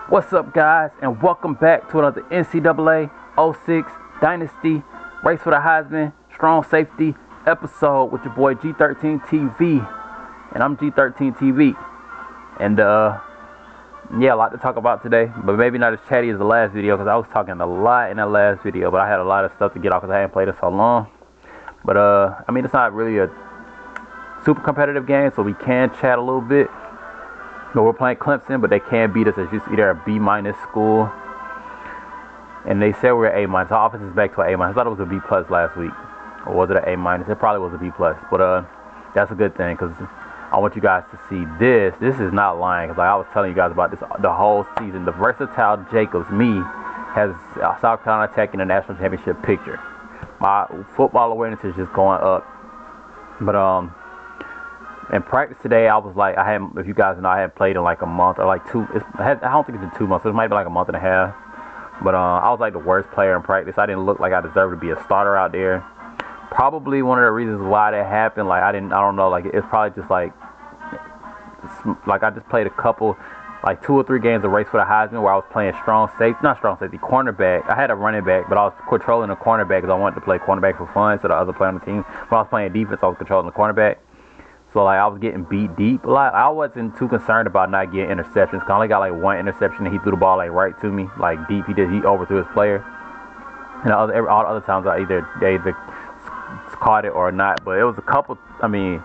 What's up, guys, and welcome back to another NCAA '06 Dynasty Race for the Heisman Strong Safety episode with your boy G13 TV, and I'm G13 TV, and yeah, a lot to talk about today, but maybe not as chatty as the last video because I was talking a lot in that last video, but I had a lot of stuff to get off because I hadn't played it so long. But I mean, it's not really a super competitive game, so we can chat a little bit. But we're playing Clemson, but they can't beat us as just either a B- school. And they said we're A-. Our offense is back to an A-. I thought it was a B+ last week. Or was it an A-? It probably was a B+. But that's a good thing because I want you guys to see this. This is not lying because like I was telling you guys about this the whole season. The versatile Jacobs, me, has South Carolina Tech in the national championship picture. My football awareness is just going up. But in practice today, I was like, if you guys know, I hadn't played in like a month or like two. I don't think it's been 2 months. It might be like a month and a half. But I was like the worst player in practice. I didn't look like I deserved to be a starter out there. Probably one of the reasons why that happened. Like I don't know. Like it's probably just like I just played a couple, like 2 or 3 games of Race for the Heisman where I was playing cornerback. I had a running back, but I was controlling the cornerback because I wanted to play cornerback for fun. So the other player on the team, when I was playing defense, I was controlling the cornerback. So like I was getting beat deep a lot. I wasn't too concerned about not getting interceptions. I only got like 1 interception, and he threw the ball like right to me, like deep. He overthrew his player. And all the other times they either caught it or not. But it was a couple. I mean,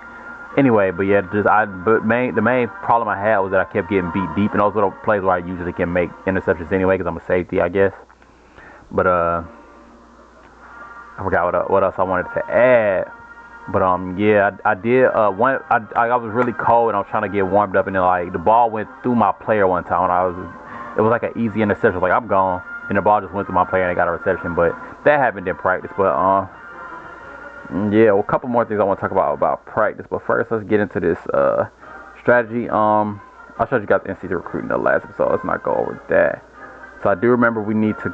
anyway. But yeah, the main problem I had was that I kept getting beat deep, and those are the plays where I usually can make interceptions anyway because I'm a safety, I guess. But I forgot what else I wanted to add. But yeah, I did I was really cold and I was trying to get warmed up, and then like the ball went through my player one time, and it was like an easy interception. Like I'm gone, and the ball just went through my player and I got a reception. But that happened in practice. But yeah, well, a couple more things I want to talk about practice. But first, let's get into this strategy. I showed you guys NCAA recruiting the last episode. Let's not go over that. So I do remember we need to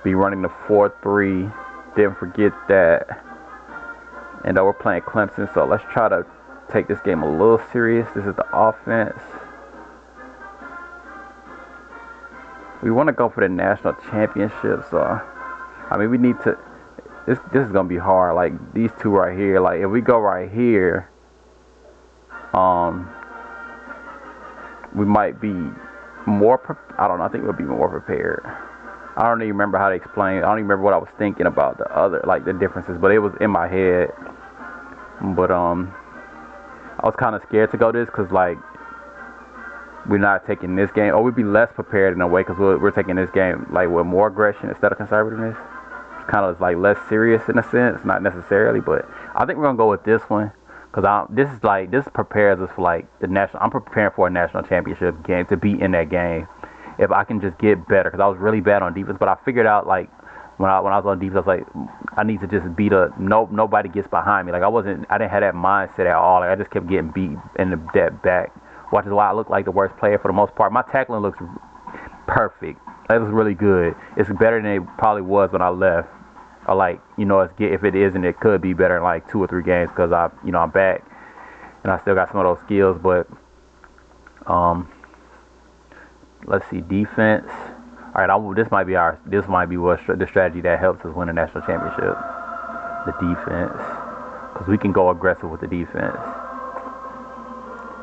be running the 4-3. Didn't forget that. And we're playing Clemson, so let's try to take this game a little serious. This is the offense. We want to go for the national championship, so I mean we need to. This is gonna be hard. Like these two right here. Like if we go right here, we might be more. I don't know. I think we'll be more prepared. I don't even remember how to explain. I don't even remember what I was thinking about the differences, but it was in my head. But I was kind of scared to go this because like we're not taking this game, or we'd be less prepared in a way because we're taking this game like with more aggression instead of conservativeness. It's kind of like less serious in a sense, not necessarily, but I think we're gonna go with this one because this prepares us for like the national. I'm preparing for a national championship game to be in that game. If I can just get better, because I was really bad on defense, but I figured out like when I was on defense, I was like I need to just beat nobody gets behind me. Like I didn't have that mindset at all. Like I just kept getting beat in that back, which is why I look like the worst player for the most part. My tackling looks perfect. That was really good. It's better than it probably was when I left. Or like if it isn't, it could be better in like 2 or 3 games because I'm back and I still got some of those skills, but let's see, defense. All right, this might be the strategy that helps us win a national championship. The defense, because we can go aggressive with the defense.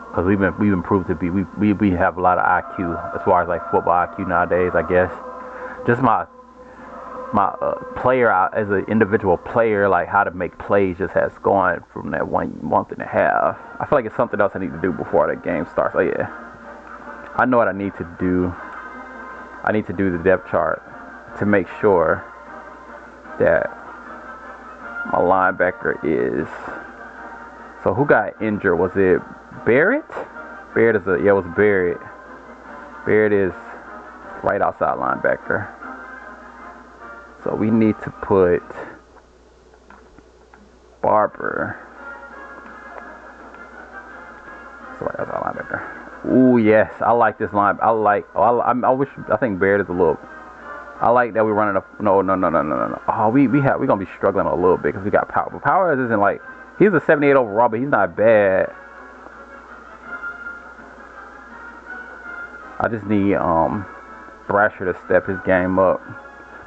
Because we've improved to be we have a lot of IQ as far as like football IQ nowadays, I guess. Just my player as an individual player, like how to make plays, just has gone from that 1 month and a half. I feel like it's something else I need to do before the game starts. Oh yeah. I know what I need to do. I need to do the depth chart to make sure that my linebacker is. So who got injured? Was it Barrett? It was Barrett. Barrett is right outside linebacker. So we need to put Barber. So right outside linebacker. Ooh, yes, I like this line. I think Barrett is a little. I like that we're running a. No. Oh, we're gonna be struggling a little bit because we got Power. But Powers isn't like, he's a 78 overall, but he's not bad. I just need Thrasher to step his game up.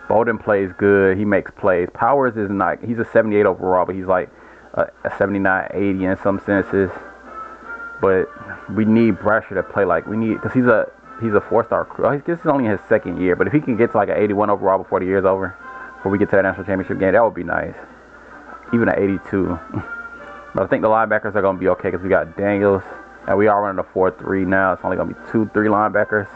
Bolden plays good. He makes plays. Powers is not. He's a 78 overall, but he's like a 79, 80 in some senses. But we need Thrasher to play like we need, because he's a 4-star recruit. This is only his second year, but if he can get to like an 81 overall before the year's over, before we get to that national championship game, that would be nice. Even an 82. But I think the linebackers are going to be okay because we got Daniels, and we are running a 4-3 now. It's only going to be 2-3 linebackers.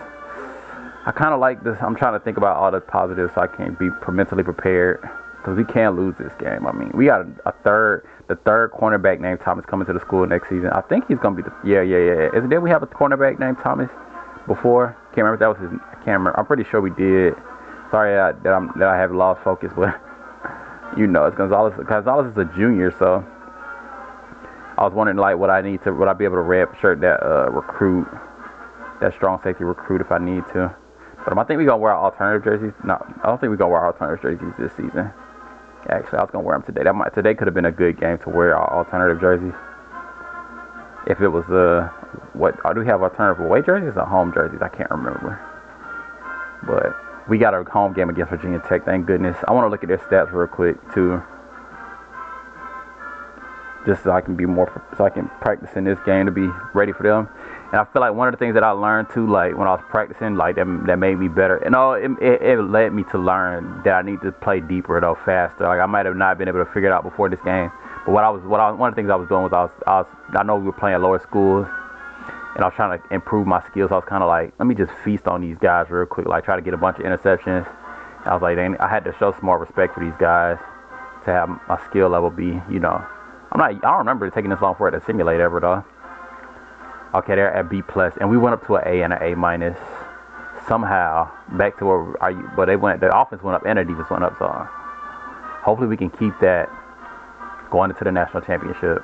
I kind of like this. I'm trying to think about all the positives so I can be mentally prepared, because we can't lose this game. I mean, we got the third cornerback named Thomas coming to the school next season. I think he's going to be Did we have a cornerback named Thomas before? Can't remember if that was his. I can't remember. I'm pretty sure we did. Sorry that I have lost focus, but it's Gonzalez. Gonzalez is a junior, so I was wondering would I be able to redshirt that recruit, that strong safety recruit if I need to. But I think we're going to wear our alternative jerseys. No, I don't think we're going to wear our alternative jerseys this season. Actually, I was going to wear them today. Today could have been a good game to wear our alternative jerseys. If it was, do we have alternative away jerseys or home jerseys? I can't remember. But we got a home game against Virginia Tech, thank goodness. I want to look at their stats real quick, too. Just so I can practice in this game to be ready for them. And I feel like one of the things that I learned too, like when I was practicing, like that made me better. And it led me to learn that I need to play deeper though, faster. Like I might have not been able to figure it out before this game. But one of the things I was doing was I know we were playing lower schools, and I was trying to improve my skills. I was kind of like, let me just feast on these guys real quick, like try to get a bunch of interceptions. And I was like, I had to show some more respect for these guys to have my skill level be, I don't remember taking this long for it to simulate ever though. Okay, they're at B+, and we went up to an A and an A-. Somehow, back to where but the offense went up and the defense went up, so hopefully we can keep that going into the national championship.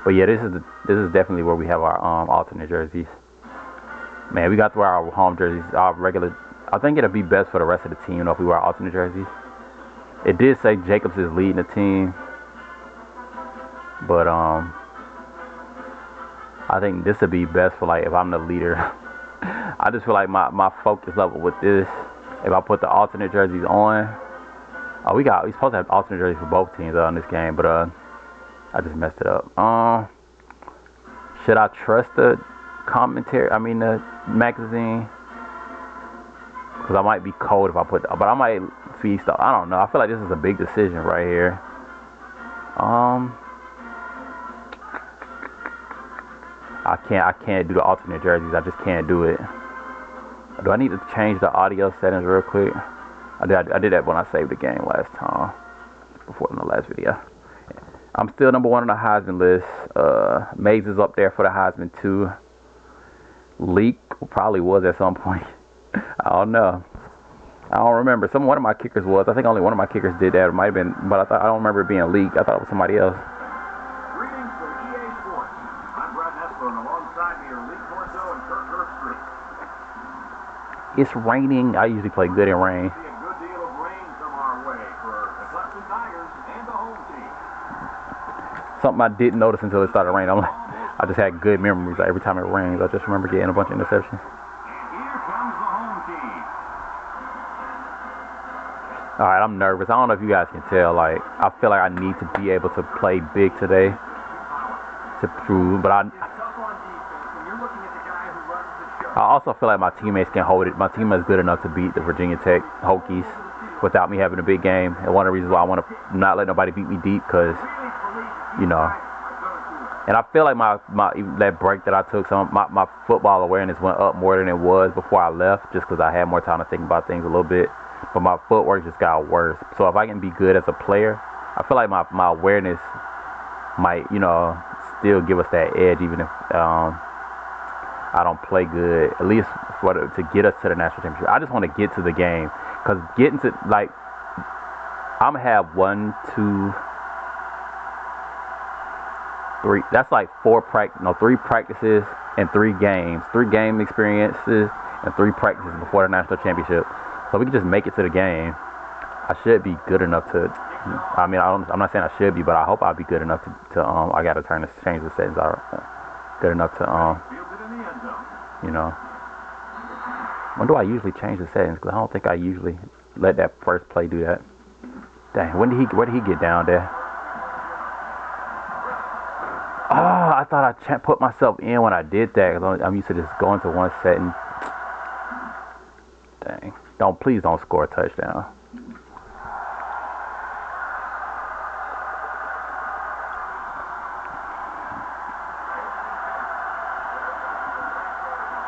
But yeah, this is definitely where we have our alternate jerseys. Man, we got to wear our home jerseys, our regular. I think it'll be best for the rest of the team if we wear alternate jerseys. It did say Jacobs is leading the team, but I think this would be best for if I'm the leader. I just feel like my focus level with this, if I put the alternate jerseys on. We supposed to have alternate jerseys for both teams on this game, but I just messed it up. Should I trust the the magazine? Because I might be cold if I put, but I might feast up. I don't know. I feel like this is a big decision right here. I can't do the alternate jerseys. I just can't do it. Do I need to change the audio settings real quick? I did that when I saved the game last time, before in the last video. I'm still number 1 on the Heisman list. Mays is up there for the Heisman too. Leak probably was at some point. I don't know. I don't remember. One of my kickers was. I think only one of my kickers did that. It might have been, but I don't remember it being leaked. I thought it was somebody else. Greetings from EA Sports. I'm Brad Nessler, and alongside me are Lee Corso and Kirk Herbstreit. It's raining. I usually play good in rain. See a good deal of rain come our way for the Clemson Tigers and the home team. Something I didn't notice until it started raining. I just had good memories. Every time it rains, I just remember getting a bunch of interceptions. Alright, I'm nervous. I don't know if you guys can tell. I feel like I need to be able to play big today to prove. But I also feel like my teammates can hold it. My team is good enough to beat the Virginia Tech Hokies without me having a big game. And one of the reasons why I want to not let nobody beat me deep, because, and I feel like that break that I took, my football awareness went up more than it was before I left, just because I had more time to think about things a little bit. But my footwork just got worse. So if I can be good as a player, I feel like my awareness might, still give us that edge, even if I don't play good, at least to get us to the national championship. I just want to get to the game, because getting to, I'm going to have 1, 2, 3. That's 3 practices and 3 games. 3 game experiences and 3 practices before the national championship. So we can just make it to the game. I should be good enough to. I'm not saying I should be, but I hope I'll be good enough to. I gotta change the settings out. Good enough to. When do I usually change the settings? Because I don't think I usually let that first play do that. Dang, where did he get down there? Oh, I thought I put myself in when I did that. Cause I'm used to just going to one setting. Dang. Please don't score a touchdown.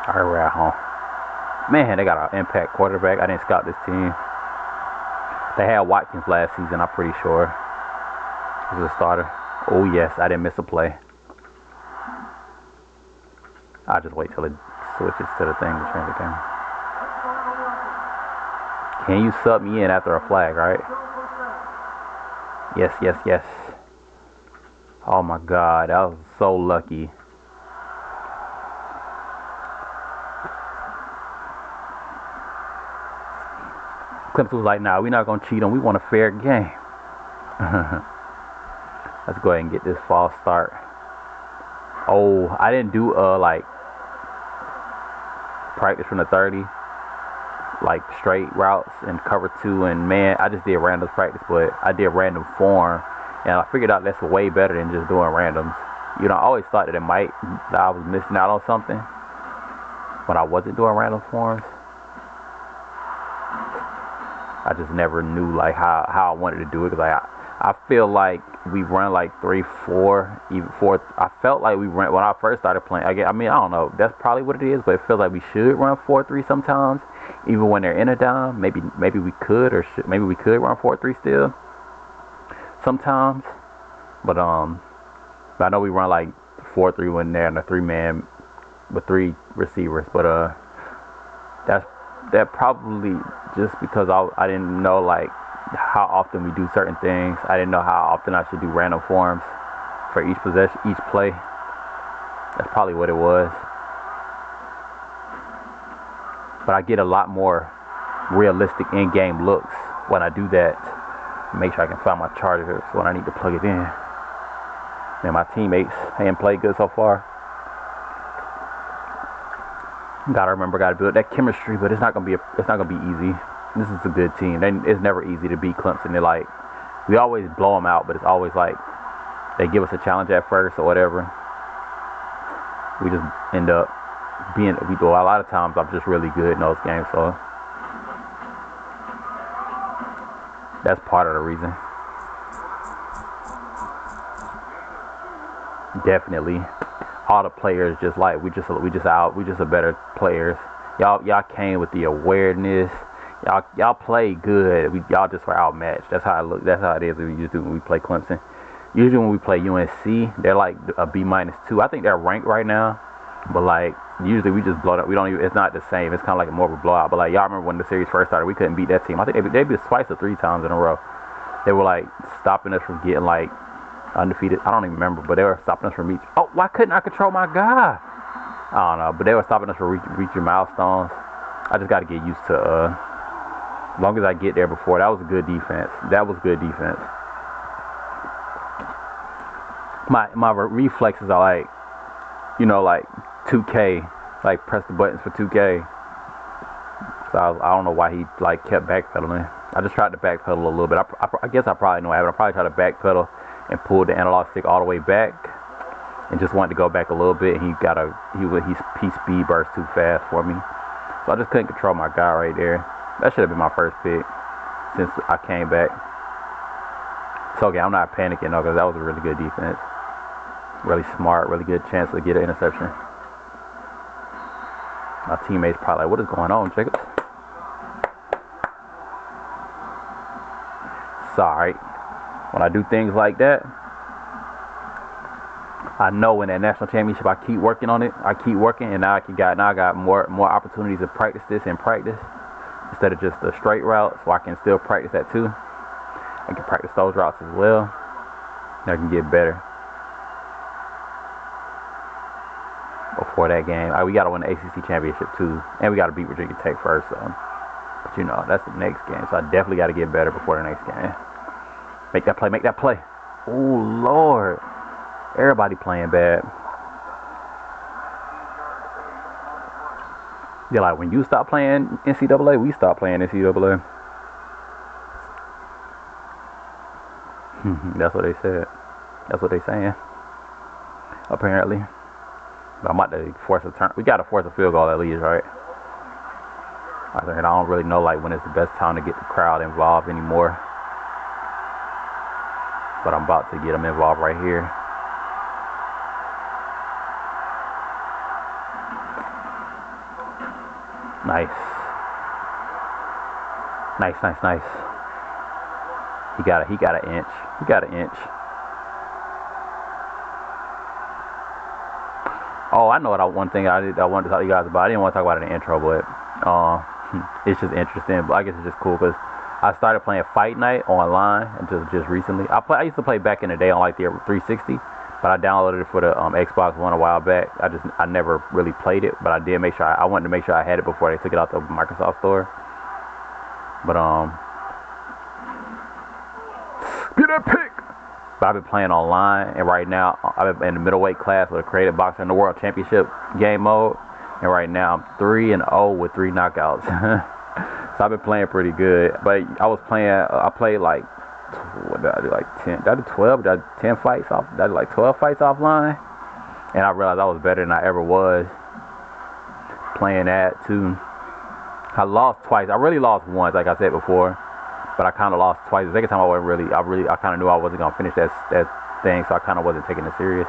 Alright, we're at home. Man, they got an impact quarterback. I didn't scout this team. They had Watkins last season, I'm pretty sure. He was a starter. Oh, yes, I didn't miss a play. I'll just wait till it switches to the thing to change the game. Can you sub me in after a flag, right? Yes, yes, yes. Oh, my God. That was so lucky. Clemson was like, nah, we're not going to cheat them. We want a fair game. Let's go ahead and get this false start. Oh, I didn't do, practice from the 30. Like, straight routes and cover 2. And, man, I just did randoms practice, but I did random form. And I figured out that's way better than just doing randoms. You know, I always thought that I was missing out on something when I wasn't doing random forms. I just never knew like how I wanted to do it, because I feel like we run like 3-4, even 4. I felt like we ran when I first started playing. I mean, I don't know. That's probably what it is, but it feels like we should run 4-3 sometimes, even when they're in a down. Maybe we could, or maybe we could run 4-3 still sometimes. But I know we run like 4-3 when they're in a 3-man with 3 receivers. But that probably just because I didn't know like how often we do certain things. I didn't know how often I should do random forms for each possession, each play. That's probably what it was. But I get a lot more realistic in-game looks when I do that. Make sure I can find my charger when I need to plug it in. And my teammates ain't played good so far. Gotta build that chemistry, but it's not gonna be easy. This is a good team. It's never easy to beat Clemson. They're like, we always blow them out, but it's always like they give us a challenge at first or whatever. We just end up a lot of times I'm just really good in those games, so that's part of the reason. Definitely. All the players just like we just are better players. Y'all came with the awareness. Y'all play good. Y'all just were outmatched. That's how it look. That's how it is when we play Clemson. Usually when we play UNC, they're like a B-2. I think they're ranked right now, but like usually we just blow up. We don't even. It's not the same. It's kind of like more of a blowout. But like y'all remember when the series first started, we couldn't beat that team. I think they beat us twice or 3 times in a row. They were like stopping us from getting like undefeated. I don't even remember, but they were stopping us from reaching. Oh, why couldn't I control my guy? I don't know, but they were stopping us from reaching milestones. I just got to get used to. As long as I get there before, that was a good defense. That was good defense. My reflexes are like, like 2K, like press the buttons for 2K. So I don't know why he like kept backpedaling. I just tried to backpedal a little bit. I guess I probably know what happened. I probably tried to backpedal and pulled the analog stick all the way back, and just wanted to go back a little bit. And he speed burst too fast for me, so I just couldn't control my guy right there. That should have been my first pick since I came back. It's okay, I'm not panicking though, because that was a really good defense, really smart, really good chance to get an interception. My teammates probably like, what is going on, Jacob? Sorry. When I do things like that, I know in that national championship I keep working on it. I keep working, and now I got more opportunities to practice this in practice instead of just the straight route. So I can still practice that too. I can practice those routes as well. And I can get better before that game. We got to win the ACC championship too, and we got to beat Virginia Tech first. So, but that's the next game. So I definitely got to get better before the next game. Make that play. Oh, Lord. Everybody playing bad. They're like, when you stop playing NCAA, we stop playing NCAA. That's what they said. That's what they saying. Apparently. But I'm about to force a turn. We got to force a field goal at least, right? I don't really know like when it's the best time to get the crowd involved anymore. But I'm about to get them involved right here. Nice. Nice. He got an inch. He got an inch. Oh, I know one thing I wanted to talk to you guys about. I didn't want to talk about it in the intro, but it's just interesting. But I guess it's just cool because I started playing Fight Night online until just recently. I used to play back in the day on like the 360, but I downloaded it for the Xbox One a while back. I never really played it, but I did make sure I wanted to make sure I had it before they took it out the Microsoft Store. But get that pick. But I've been playing online, and right now I'm in the middleweight class with a creative boxer in the World Championship game mode, and right now I'm 3-0 with 3 knockouts. So I've been playing pretty good. But I played like, what did I do, like 10? Did I do 12? Did I do 10 fights off? Did I do like 12 fights offline? And I realized I was better than I ever was playing that too. I lost twice. I really lost once, like I said before. But I kind of lost twice. The second time I kind of knew I wasn't going to finish that thing, so I kind of wasn't taking it serious.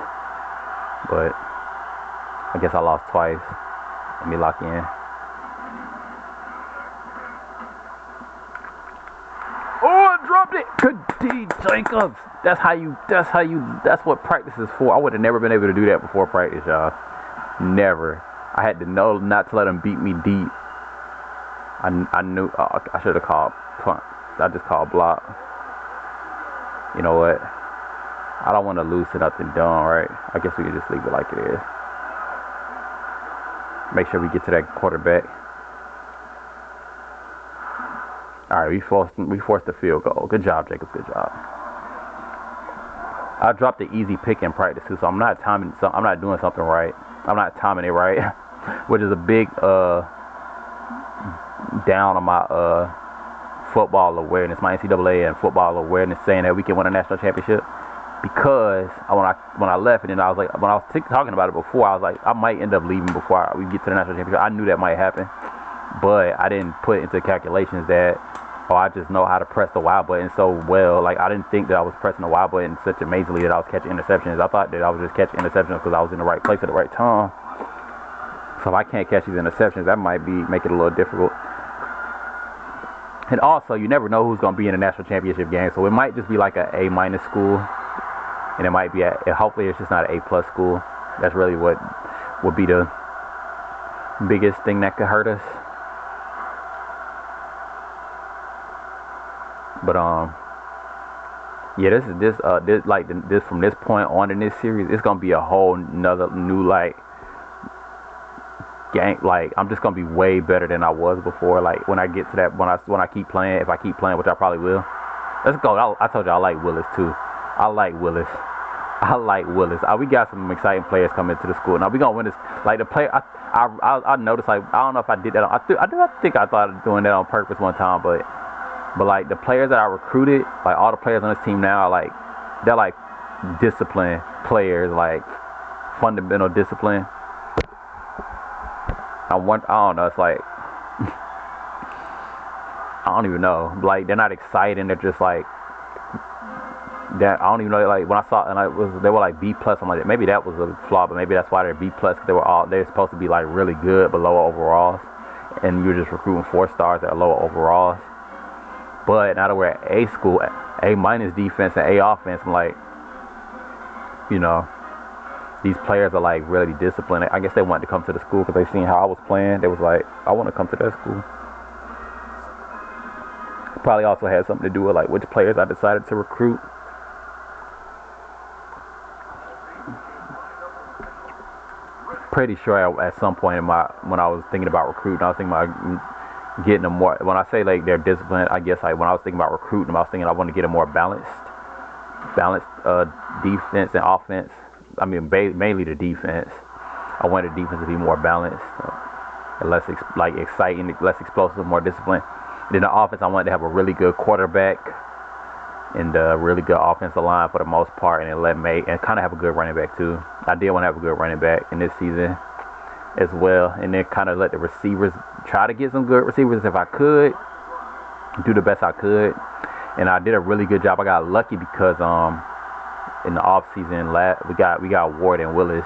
But I guess I lost twice. Let me lock in. Oh, I dropped it. Good D, Jacobs. That's what practice is for. I would have never been able to do that before practice, y'all. Never. I had to know not to let them beat me deep. I knew I should have called punt. I just called block. You know what? I don't want to lose to nothing dumb, right? I guess we can just leave it like it is. Make sure we get to that quarterback. All right, we forced the field goal. Good job, Jacob. Good job. I dropped the easy pick in practice too, so I'm not doing something right. I'm not timing it right, which is a big down on my football awareness, my NCAA and football awareness, saying that we can win a national championship. Because when I left, and then I was like, when I was talking about it before, I was like, I might end up leaving before we get to the national championship. I knew that might happen, but I didn't put into calculations that, I just know how to press the Y button so well. Like, I didn't think that I was pressing the Y button such amazingly that I was catching interceptions. I thought that I was just catching interceptions because I was in the right place at the right time. So if I can't catch these interceptions, that might make it a little difficult. And also, you never know who's going to be in the national championship game. So it might just be like an A- school. And it might be, hopefully it's just not an A+ school. That's really what would be the biggest thing that could hurt us. But, yeah, this from this point on in this series, it's going to be a whole nother new, like, game. Like, I'm just gonna be way better than I was before. Like, when I get to that, when I keep playing, if I keep playing, which I probably will. Let's go. I told you I like Willis too. I like Willis. We got some exciting players coming to the school. Now we gonna win this. Like, the play, I noticed, like, I don't know if I did that. I think I thought of doing that on purpose one time, but like, the players that I recruited, like all the players on this team now, are like, they're like disciplined players, like fundamental discipline. I don't know, it's like, I don't even know. Like, they're not exciting, they're just like, that. I don't even know, like, when I saw, and they were like B+, I'm like, maybe that was a flaw, but maybe that's why they're B+, because they're supposed to be like really good, but lower overalls, and you're just recruiting 4 stars that are lower overalls. But now that we're at A school, A- defense and A offense, I'm like, you know, these players are like really disciplined. I guess they wanted to come to the school because they seen how I was playing. They was like, I want to come to that school. Probably also had something to do with like which players I decided to recruit. Pretty sure at some point when I was thinking about recruiting, I was thinking about getting them more. When I say like they're disciplined, I guess like when I was thinking about recruiting them, I was thinking I want to get a more balanced defense and offense. I mean, mainly the defense. I wanted the defense to be more balanced. less exciting, less explosive, more disciplined. And then the offense, I wanted to have a really good quarterback and a really good offensive line for the most part, and then let May and kind of have a good running back too. I did want to have a good running back in this season as well, and then kind of let the receivers try to get some good receivers if I could, do the best I could, and I did a really good job. I got lucky because in the off season we got Ward and Willis,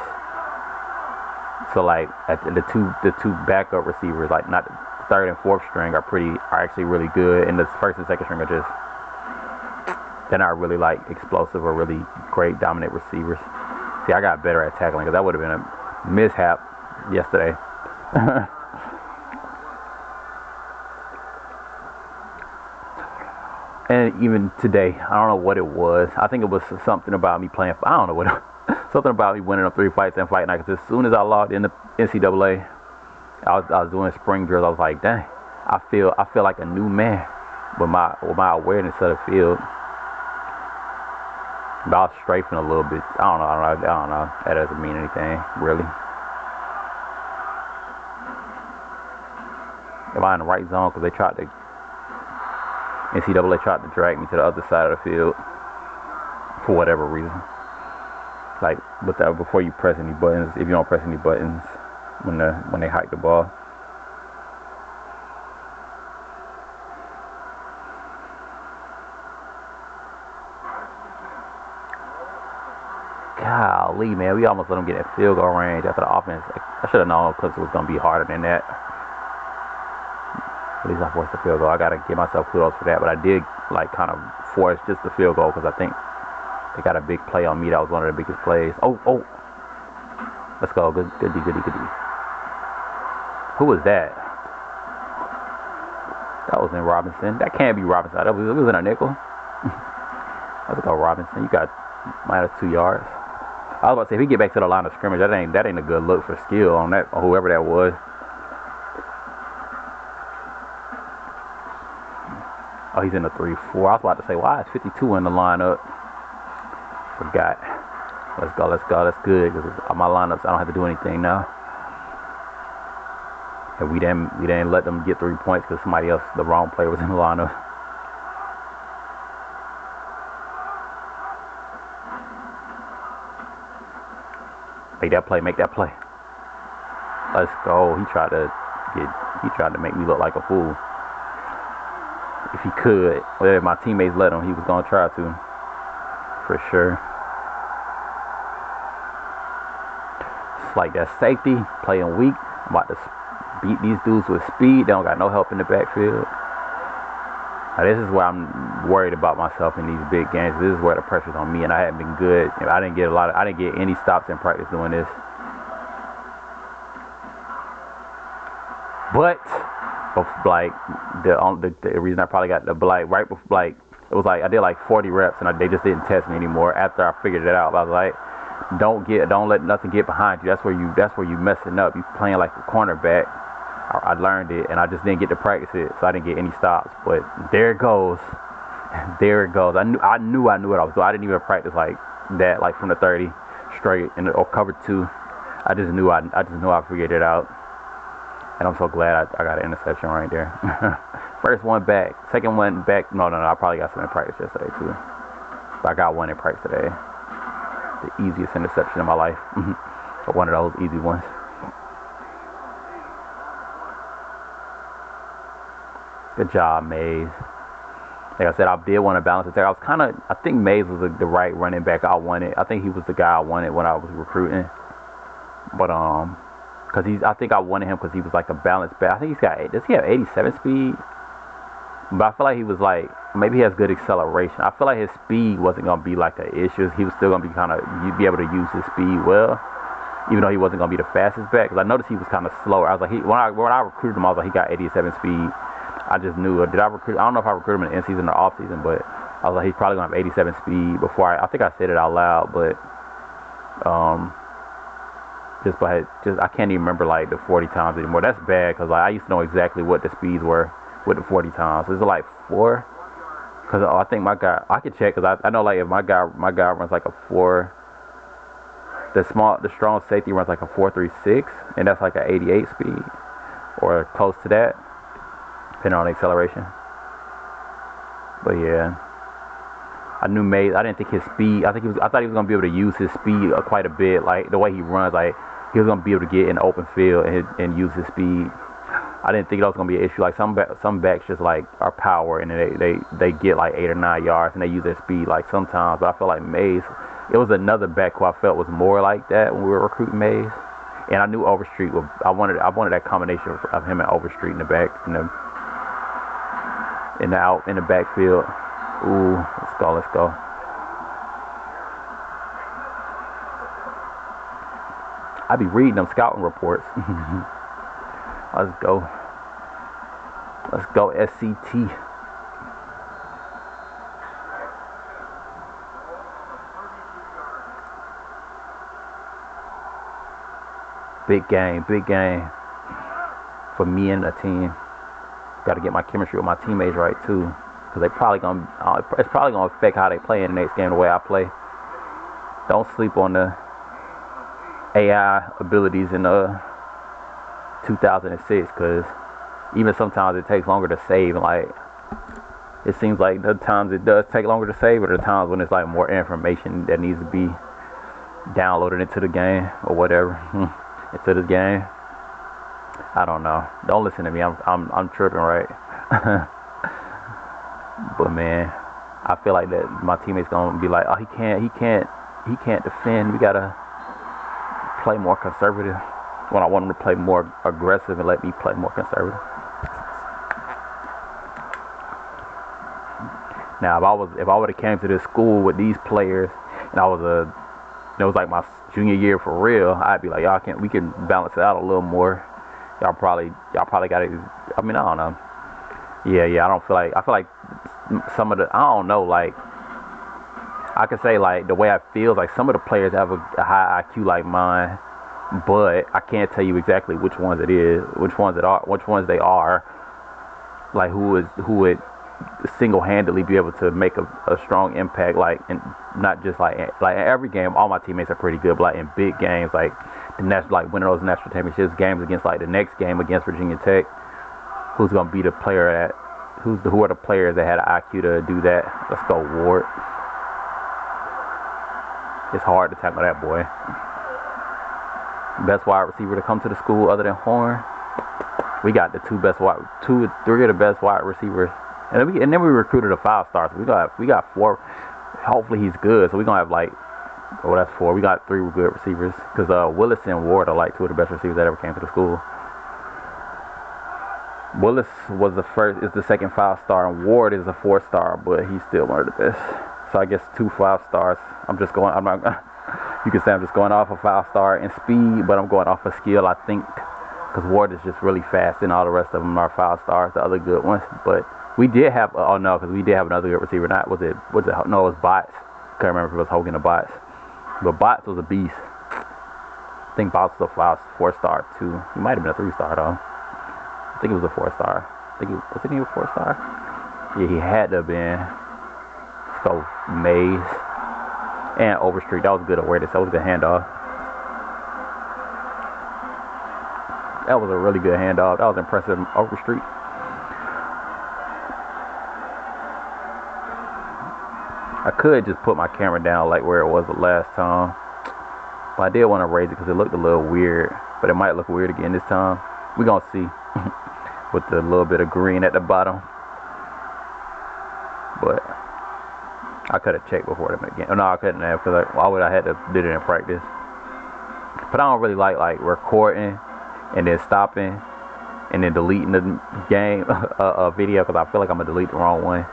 so like the two backup receivers, like not the third and fourth string, are actually really good, and the first and second string are just, they're not really like explosive or really great dominant receivers. See, I got better at tackling because that would have been a mishap yesterday. And even today, I don't know what it was. I think it was something about me playing. I don't know what. Something about me winning them 3 fights and fight night. Because as soon as I logged in the NCAA, I was doing spring drills. I was like, dang, I feel like a new man with my awareness of the field. But I was strafing a little bit. I don't know. That doesn't mean anything, really. Am I in the right zone? Because NCAA tried to drag me to the other side of the field for whatever reason. Like before you press any buttons, if you don't press any buttons when they hike the ball. Golly, man, we almost let them get that field goal range after the offense. I should have known because it was going to be harder than that. At least I forced the field goal. I got to give myself kudos for that. But I did like kind of force just the field goal because I think they got a big play on me. That was one of the biggest plays. Oh. Let's go. Goody. Who was that? That was in Robinson. That can't be Robinson. It was in a nickel. Let's go, Robinson. You got -2 yards. I was about to say, if he get back to the line of scrimmage, that ain't a good look for skill on that, or whoever that was. Oh, he's in the 3-4. I was about to say, why is 52 in the lineup? Forgot. Let's go. That's good, because my lineups, I don't have to do anything now. And we didn't let them get 3 points because somebody else, the wrong player, was in the lineup. Make that play. Let's go. He tried to make me look like a fool. If he could, or if my teammates let him, he was gonna try to, for sure. It's like that safety playing weak. I'm about to beat these dudes with speed. They don't got no help in the backfield. Now, this is where I'm worried about myself in these big games. This is where the pressure's on me, and I haven't been good. I didn't get any stops in practice doing this. But like the reason I probably got the right before, like, it was like I did like 40 reps and they just didn't test me anymore after I figured it out. I was like, don't let nothing get behind you. That's where you messing up. You playing like a cornerback. I learned it, and I just didn't get to practice it, so I didn't get any stops. But there it goes. I knew what I was doing. I didn't even practice like that, like from the 30 straight or cover 2. I just knew I figured it out, and I'm so glad I got an interception right there. First one back, second one back. No, I probably got some in practice yesterday too, but I got one in practice today. The easiest interception in my life. One of those easy ones. Good job, Mays. Like I said, I did want to balance attack. I think Mays was the right running back I wanted. I think he was the guy I wanted when I was recruiting. But I think I wanted him because he was like a balanced back. I think does he have 87 speed? But I feel like he was like, maybe he has good acceleration. I feel like his speed wasn't going to be like an issue. He was still going to be you'd be able to use his speed well, even though he wasn't going to be the fastest back. Because I noticed he was kind of slower. I was like, when I recruited him, I was like, he got 87 speed. I just knew. I don't know if I recruited him in the in-season or off-season, but I was like, he's probably going to have 87 speed before I think I said it out loud, but I can't even remember like the 40 times anymore. That's bad because like, I used to know exactly what the speeds were with the 40 times. Is it like 4? Because I think my guy, I could check because I know like if my guy runs like a 4, the strong safety runs like a 4.36, and that's like an 88 speed. or close to that, depending on acceleration. But yeah, I knew Mays. I didn't think his speed. I thought he was gonna be able to use his speed quite a bit. Like the way he runs, like he was gonna be able to get in the open field and use his speed. I didn't think that was gonna be an issue. Like some backs just like are power and they get like 8 or 9 yards and they use their speed like sometimes. But I feel like Mays, it was another back who I felt was more like that when we were recruiting Mays. And I knew Overstreet. I wanted that combination of him and Overstreet in the back in the backfield. Ooh, let's go. I be reading them scouting reports. Let's go, SCT. Big game for me and the team. Got to get my chemistry with my teammates right too, because it's probably gonna affect how they play in the next game the way I play. Don't sleep on the AI abilities in 2006, because even sometimes it takes longer to save. And like it seems like the times it does take longer to save, or the times when it's like more information that needs to be downloaded into the game or whatever into this game. I don't know. Don't listen to me. I'm tripping, right? But man, I feel like that my teammates gonna be like, oh, he can't defend. We gotta play more conservative. When I want him to play more aggressive and let me play more conservative. Now, if I would have came to this school with these players and it was like my junior year for real, I'd be like, we can balance it out a little more. Y'all probably got it. I mean, I don't know. Yeah. I feel like some of the, I don't know, like I could say like the way I feel, like some of the players have a high IQ like mine, but I can't tell you exactly which ones it is, which ones they are, like who would single-handedly be able to make a strong impact, like, and not just like every game. All my teammates are pretty good, but like in big games, like like winning those national championships games against like the next game against Virginia Tech, who's gonna be the player who are the players that had an IQ to do that? Let's go, Ward. It's hard to tackle that boy. Best wide receiver to come to the school other than Horn. We got the three of the best wide receivers, and then we recruited a 5-star. So we got 4. Hopefully he's good. So we're gonna have like, that's 4. We got 3 good receivers, because Willis and Ward are like 2 of the best receivers that ever came to the school. Willis is the second 5-star, and Ward is a 4-star, but he's still one of the best. So I guess 2 5-stars. You can say I'm just going off a 5-star in speed, but I'm going off of skill, I think, because Ward is just really fast, and all the rest of them are 5-stars, the other good ones. But we did have, because we did have another good receiver. No, it was Bots. Can't remember if it was Hogan or Bots. But Bots was a beast. I think Bots was a 4-star too. He might have been a 3-star though. I think it was a 4-star. Wasn't he a 4-star? Yeah, he had to have been. So Mays and Overstreet. That was good awareness. That was a good handoff. That was a really good handoff. That was impressive, Overstreet. I could just put my camera down like where it was the last time, but I did want to raise it because it looked a little weird. But it might look weird again this time. We're gonna see. With the little bit of green at the bottom. But I could have checked before the game. No, I couldn't have, because why would I have to do it in practice? But I don't really like recording and then stopping and then deleting the game video, because I feel like I'm gonna delete the wrong one.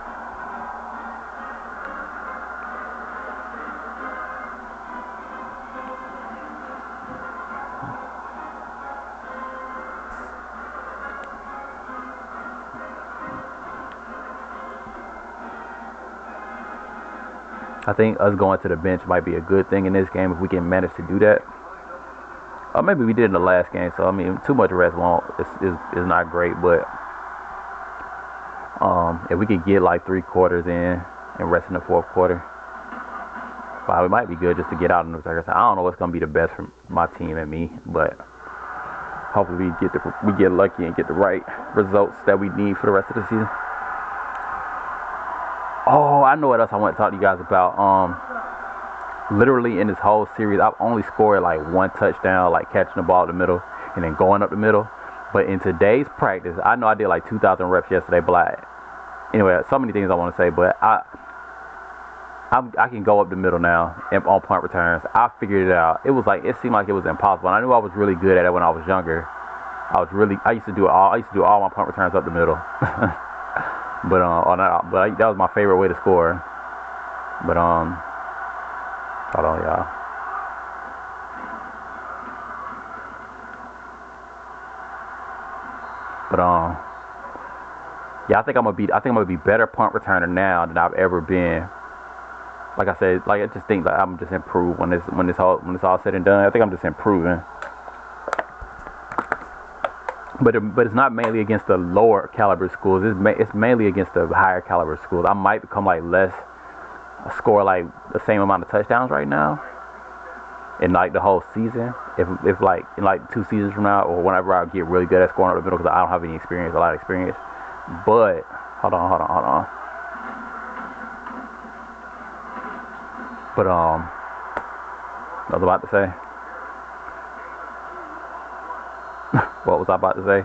I think us going to the bench might be a good thing in this game if we can manage to do that. Or maybe we did in the last game. So I mean, too much rest is not great. But if we could get like 3 quarters in and rest in the 4th quarter, it might be good just to get out in the second. I don't know what's gonna be the best for my team and me, but hopefully we get lucky and get the right results that we need for the rest of the season. Oh, I know what else I want to talk to you guys about. Literally in this whole series, I've only scored like one touchdown, like catching the ball in the middle and then going up the middle. But in today's practice, I know I did like 2,000 reps yesterday, but anyway, so many things I want to say, but I can go up the middle now on punt returns. I figured it out. It seemed like it was impossible. And I knew I was really good at it when I was younger. I used to do all my punt returns up the middle. but that was my favorite way to score. But hold on, y'all. But yeah, I think I'm gonna be better punt returner now than I've ever been. Like I said, like I just think that I'm just improved when it's all said and done. I think I'm just improving. But it's not mainly against the lower caliber schools. It's mainly against the higher caliber schools. I might become like score like the same amount of touchdowns right now in like the whole season. If like in like 2 seasons from now or whenever I get really good at scoring up the middle, because I don't have any experience, a lot of experience. But hold on. But I was about to say. What was I about to say?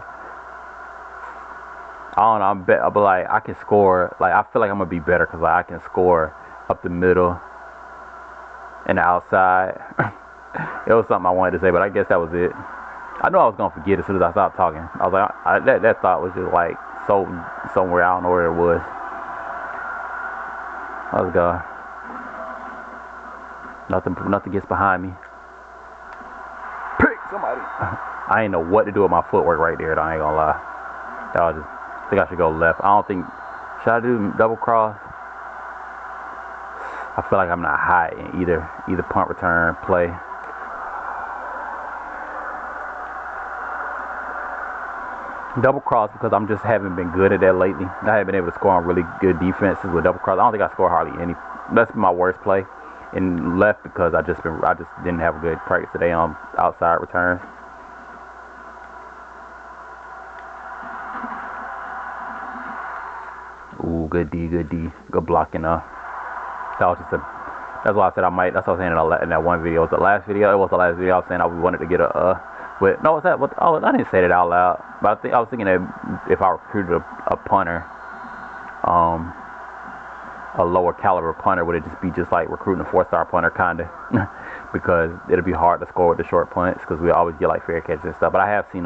I don't know. But like I can score. Like I feel like I'm gonna be better because like, I can score up the middle and the outside. It was something I wanted to say, but I guess that was it. I knew I was gonna forget as soon as I stopped talking. I was like, that thought was just like somewhere. I don't know where it was. Let's go. Nothing gets behind me. Pick somebody. I ain't know what to do with my footwork right there. I ain't gonna lie. I think I should go left. I don't think. Should I do double cross? I feel like I'm not high in either punt return play. Double cross because I'm just haven't been good at that lately. I haven't been able to score on really good defenses with double cross. I don't think I score hardly any. That's my worst play. And left because I just didn't have a good practice today on outside returns. Ooh, good D. Good blocking. That's why I said I might. That's what I was saying in that one video. It was the last video. It was the last video. I was saying I wanted to get but no, what's that? I didn't say that out loud. But I was thinking that if I recruited a punter, a lower caliber punter, would it just like recruiting a 4-star punter kinda? Because it'll be hard to score with the short punts because we always get like fair catches and stuff. But I have seen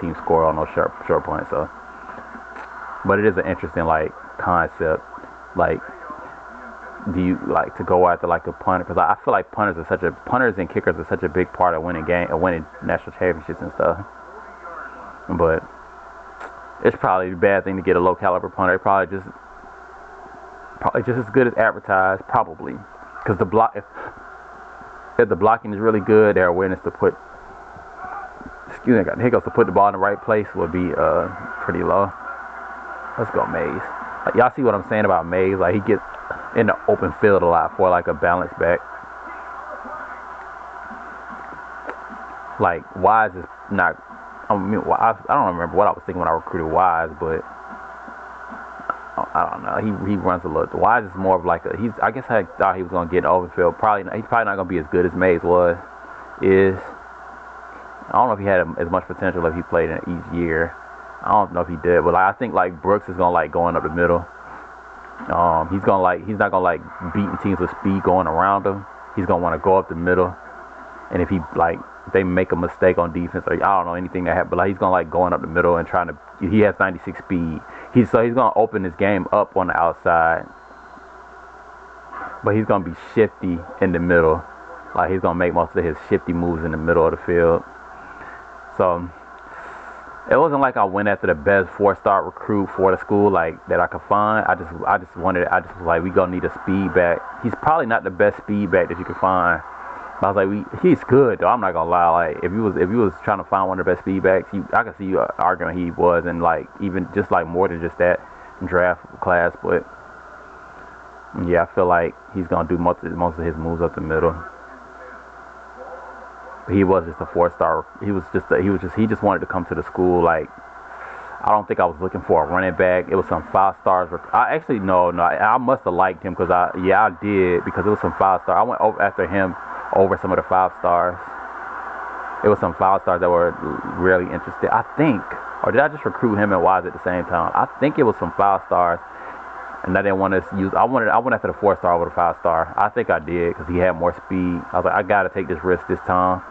teams score on those short punts. So, but it is an interesting like concept. Like, do you like to go after like a punter? Because I feel like punters and kickers are such a big part of winning national championships and stuff. But it's probably a bad thing to get a low caliber punter. Probably just as good as advertised, probably, because if the blocking is really good, their awareness to put the ball in the right place would be pretty low. Let's go Mays. Like, y'all see what I'm saying about Mays? Like he gets in the open field a lot for like a balance back. Like Wise is not. I don't remember what I was thinking when I recruited Wise, but I don't know. He runs a little. Wise is more of like I guess I thought he was gonna get open field. He's probably not gonna be as good as Mays is. I don't know if he had as much potential if he played in each year. I don't know if he did, but like, I think like Brooks is gonna like going up the middle. He's not gonna like beating teams with speed going around him. He's gonna want to go up the middle, and if they make a mistake on defense, or I don't know anything that happened, but like he's gonna like going up the middle and trying to. He has 96 speed. He's gonna open his game up on the outside, but he's gonna be shifty in the middle. Like he's gonna make most of his shifty moves in the middle of the field. So it wasn't like I went after the best 4-star recruit for the school like that I could find. I just was like, we gonna need a speed back. He's probably not the best speed back that you could find. But I was like, he's good though. I'm not gonna lie. Like if you was trying to find one of the best speed backs, I could see you arguing he was, and like even just like more than just that draft class. But yeah, I feel like he's gonna do most of his moves up the middle. But he was just a 4-star. He just wanted to come to the school. Like, I don't think I was looking for a running back. It was some 5 stars. I actually no. I must have liked him because I did, because it was some 5 star. I went over after him over some of the 5 stars. It was some 5 stars that were really interested. I think, or did I just recruit him and Wise at the same time? I think it was some 5 stars, and I didn't want to use. I went after the 4-star over the 5-star. I think I did because he had more speed. I was like, I gotta take this risk this time,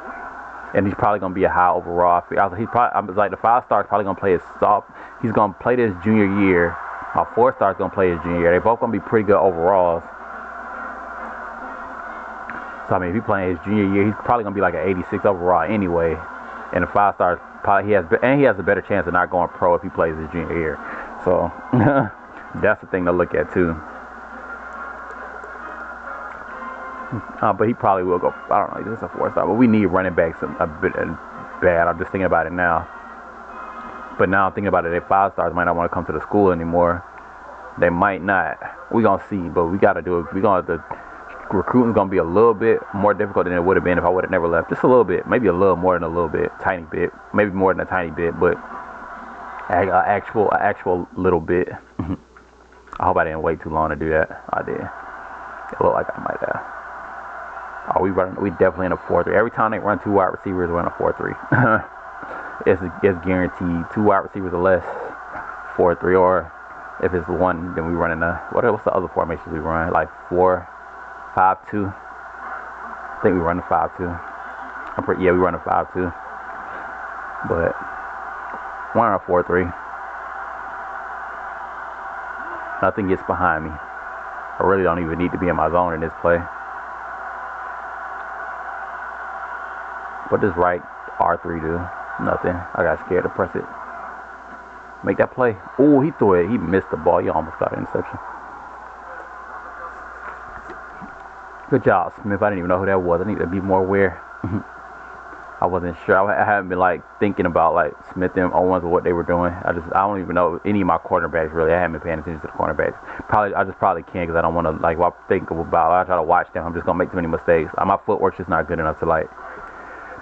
and he's probably gonna be a high overall. I was like, the 5-star is probably gonna play his soft. He's gonna play this junior year. My 4-star is gonna play his junior year. They both gonna be pretty good overalls. So I mean, if he's playing his junior year, he's probably gonna be like an 86 overall anyway. And the 5-star probably he has a better chance of not going pro if he plays his junior year. So that's the thing to look at too. But he probably will go. I don't know. He's just a 4-star. But we need running backs a bit bad. I'm just thinking about it now. But now I'm thinking about it. They 5-stars might not want to come to the school anymore. They might not. We gonna see. But we gotta do it. We gonna have to. Recruiting's gonna be a little bit more difficult than it would have been if I would have never left. Just a little bit, maybe a little more than a little bit, tiny bit, maybe more than a tiny bit, but actual little bit. I hope I didn't wait too long to do that. I did. It looked like I might have. We definitely in a 4-3. Every time they run 2 wide receivers, we're in a 4-3. It's guaranteed 2 wide receivers or less, 4-3, or if it's 1, then we run in what's the other formations we run? Like 4-5-2. I think we run the 5-2. We run a 5-2. But one on a 4-3. Nothing gets behind me. I really don't even need to be in my zone in this play. What does right R3 do? Nothing. I got scared to press it. Make that play. Oh, he threw it. He missed the ball. He almost got an interception. Good job, Smith. I didn't even know who that was. I need to be more aware. I wasn't sure. I haven't been like thinking about like Smith and Owens or what they were doing. I don't even know any of my cornerbacks really. I haven't been paying attention to the cornerbacks. I just probably can't because I don't want to like while I think about. I try to watch them. I'm just gonna make too many mistakes. My footwork's just not good enough to like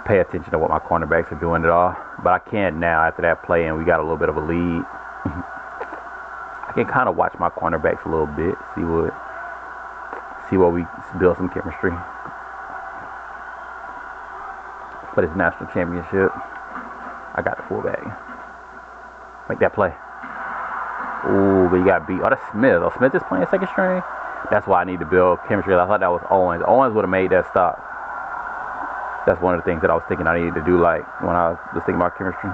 pay attention to what my cornerbacks are doing at all. But I can now after that play and we got a little bit of a lead. I can kind of watch my cornerbacks a little bit, see what we build some chemistry for this national championship. I got the fullback. Make that play. Ooh, but you got beat. Oh, that's Smith. Oh, Smith is playing second string. That's why I need to build chemistry. I thought that was Owens. Owens would have made that stop. That's one of the things that I was thinking I needed to do, like when I was thinking about chemistry.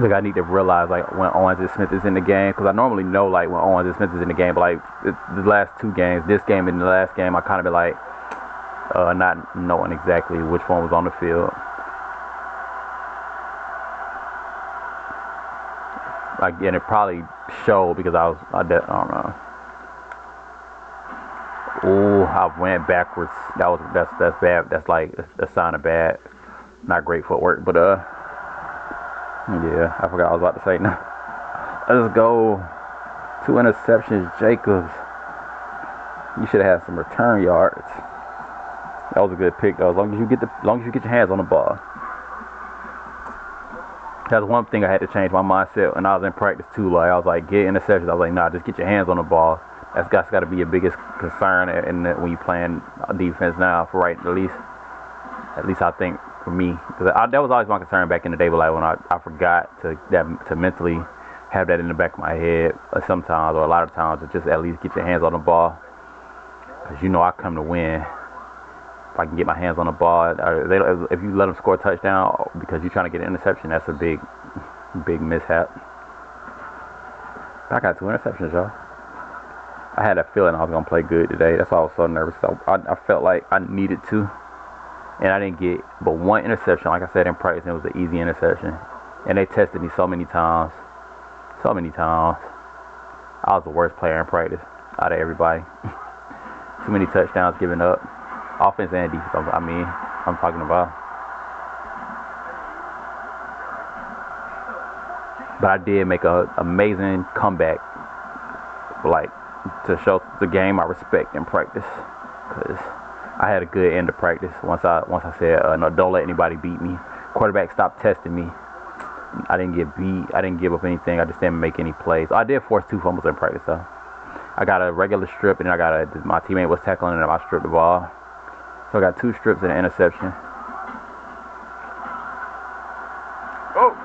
Like I need to realize like when Owens and Smith is in the game, because I normally know like when Owens and Smith is in the game, but like the last 2 games, this game and the last game, I kind of been like not knowing exactly which one was on the field. Like, and it probably showed because I don't know. Oh, I went backwards. That's bad. That's like a sign of bad, not great footwork. But yeah, I forgot what I was about to say now. Let's go. 2 interceptions, Jacobs. You should have had some return yards. That was a good pick though. As long as you get your hands on the ball. That's one thing I had to change my mindset when I was in practice too. Like I was like, get interceptions. I was like, nah, just get your hands on the ball. That's got to be your biggest concern when you playing defense now. For right, at least I think for me, because that was always my concern back in the day. But like when I forgot to mentally have that in the back of my head, sometimes or a lot of times, to just at least get your hands on the ball, because you know I come to win. If I can get my hands on the ball, if you let them score a touchdown because you're trying to get an interception, that's a big mishap. I got 2 interceptions, y'all. I had a feeling I was going to play good today. That's why I was so nervous. I felt like I needed to. And I didn't get but 1 interception. Like I said in practice, it was an easy interception. And they tested me so many times. I was the worst player in practice out of everybody. Too many touchdowns given up. Offense and defense, I'm talking about. But I did make an amazing comeback. Like, to show the game I respect in practice. Because I had a good end of practice once I said no, don't let anybody beat me. Quarterback stopped testing me. I didn't get beat. I didn't give up anything. I just didn't make any plays. I did force 2 fumbles in practice though. I got a regular strip and then my teammate was tackling and I stripped the ball. So I got 2 strips and an interception. Oh.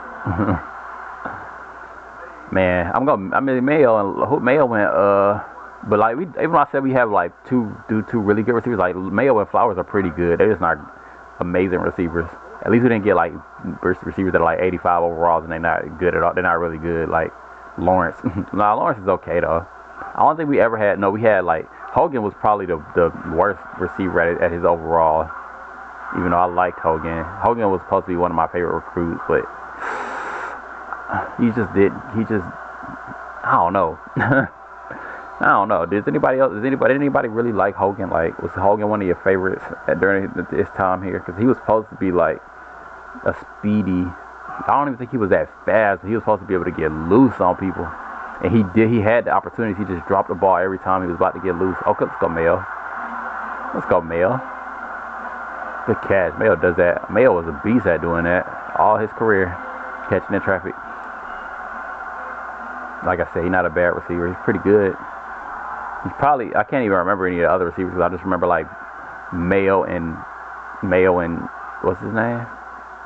Man, Mayo went but like even though I said we have like two really good receivers, like Mayo and Flowers are pretty good. They're just not amazing receivers. At least we didn't get like receivers that are like 85 overalls and they're not good at all. They're not really good. Like Lawrence. Nah, Lawrence is okay though. I don't think we ever had. No, we had like Hogan was probably the worst receiver at his overall. Even though I liked Hogan. Hogan was supposed to be one of my favorite recruits, but he just. I don't know. I don't know. Does anybody really like Hogan? Like, was Hogan one of your favorites during his time here? Because he was supposed to be like a speedy. I don't even think he was that fast, but he was supposed to be able to get loose on people. And he did. He had the opportunities. He just dropped the ball every time he was about to get loose. Okay, let's go, Mayo. Let's go, Mayo. Good catch. Mayo does that. Mayo was a beast at doing that all his career, catching in traffic. Like I said, he's not a bad receiver. He's pretty good. He's probably, I can't even remember any of the other receivers because I just remember like Mayo and what's his name?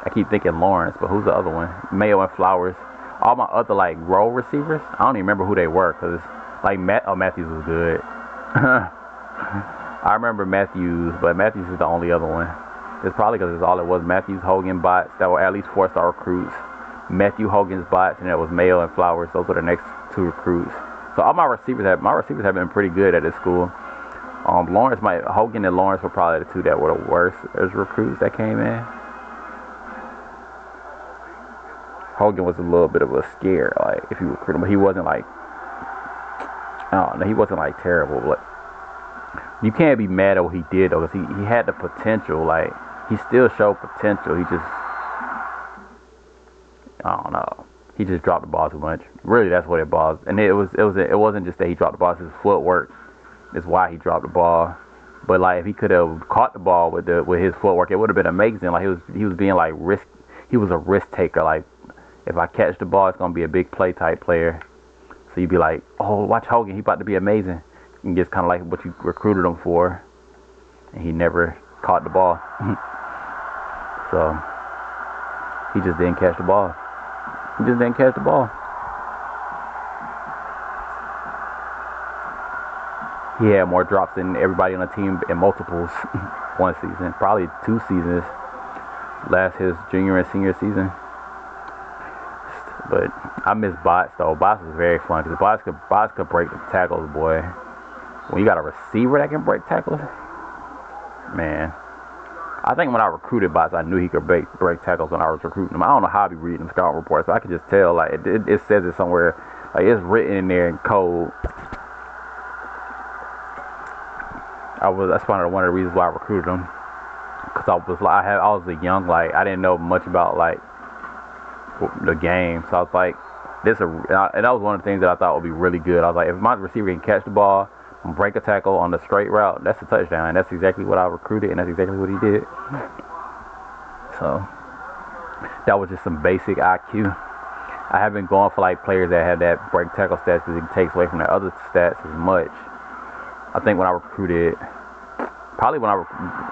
I keep thinking Lawrence, but who's the other one? Mayo and Flowers. All my other like role receivers, I don't even remember who they were because like Matthews was good. I remember Matthews, but Matthews is the only other one. It's probably because it's all it was. Matthews, Hogan, Bots. That were at least 4-star recruits. Matthew, Hogan's Bots, and that was Mayo and Flowers. Those were the next 2 recruits. So all my receivers have been pretty good at this school. Hogan and Lawrence were probably the 2 that were the worst as recruits that came in. Hogan was a little bit of a scare, like if you recruit him, but he wasn't like, I don't know, he wasn't like terrible. But you can't be mad at what he did though, because he had the potential. Like he still showed potential. He just, I don't know. He just dropped the ball too much. Really, that's what it was. And it wasn't just that he dropped the ball. It's his footwork. Is why he dropped the ball. But like if he could have caught the ball with his footwork, it would have been amazing. Like he was being like risk. He was a risk taker. Like if I catch the ball, it's gonna be a big play type player. So you'd be like, oh, watch Hogan. He about to be amazing. And just kind of like what you recruited him for. And he never caught the ball. So he just didn't catch the ball. He just didn't catch the ball. He had more drops than everybody on the team in multiples one season. Probably 2 seasons. His junior and senior season. But I miss Bots though. Bots was very fun because Bots could break the tackles, boy. When you got a receiver that can break tackles, man. I think when I recruited Bots, I knew he could break tackles when I was recruiting him. I don't know how I be reading the scout reports, but I could just tell. Like it says it somewhere. Like it's written in there in code. That's one of the reasons why I recruited him. Cause I was a young, like I didn't know much about like the game, so I was like, and that was one of the things that I thought would be really good. I was like, if my receiver can catch the ball, break a tackle on the straight route, that's a touchdown. And that's exactly what I recruited, and that's exactly what he did. So that was just some basic IQ. I haven't gone for like players that have that break tackle stats because it takes away from the other stats as much. I think when I recruited, probably I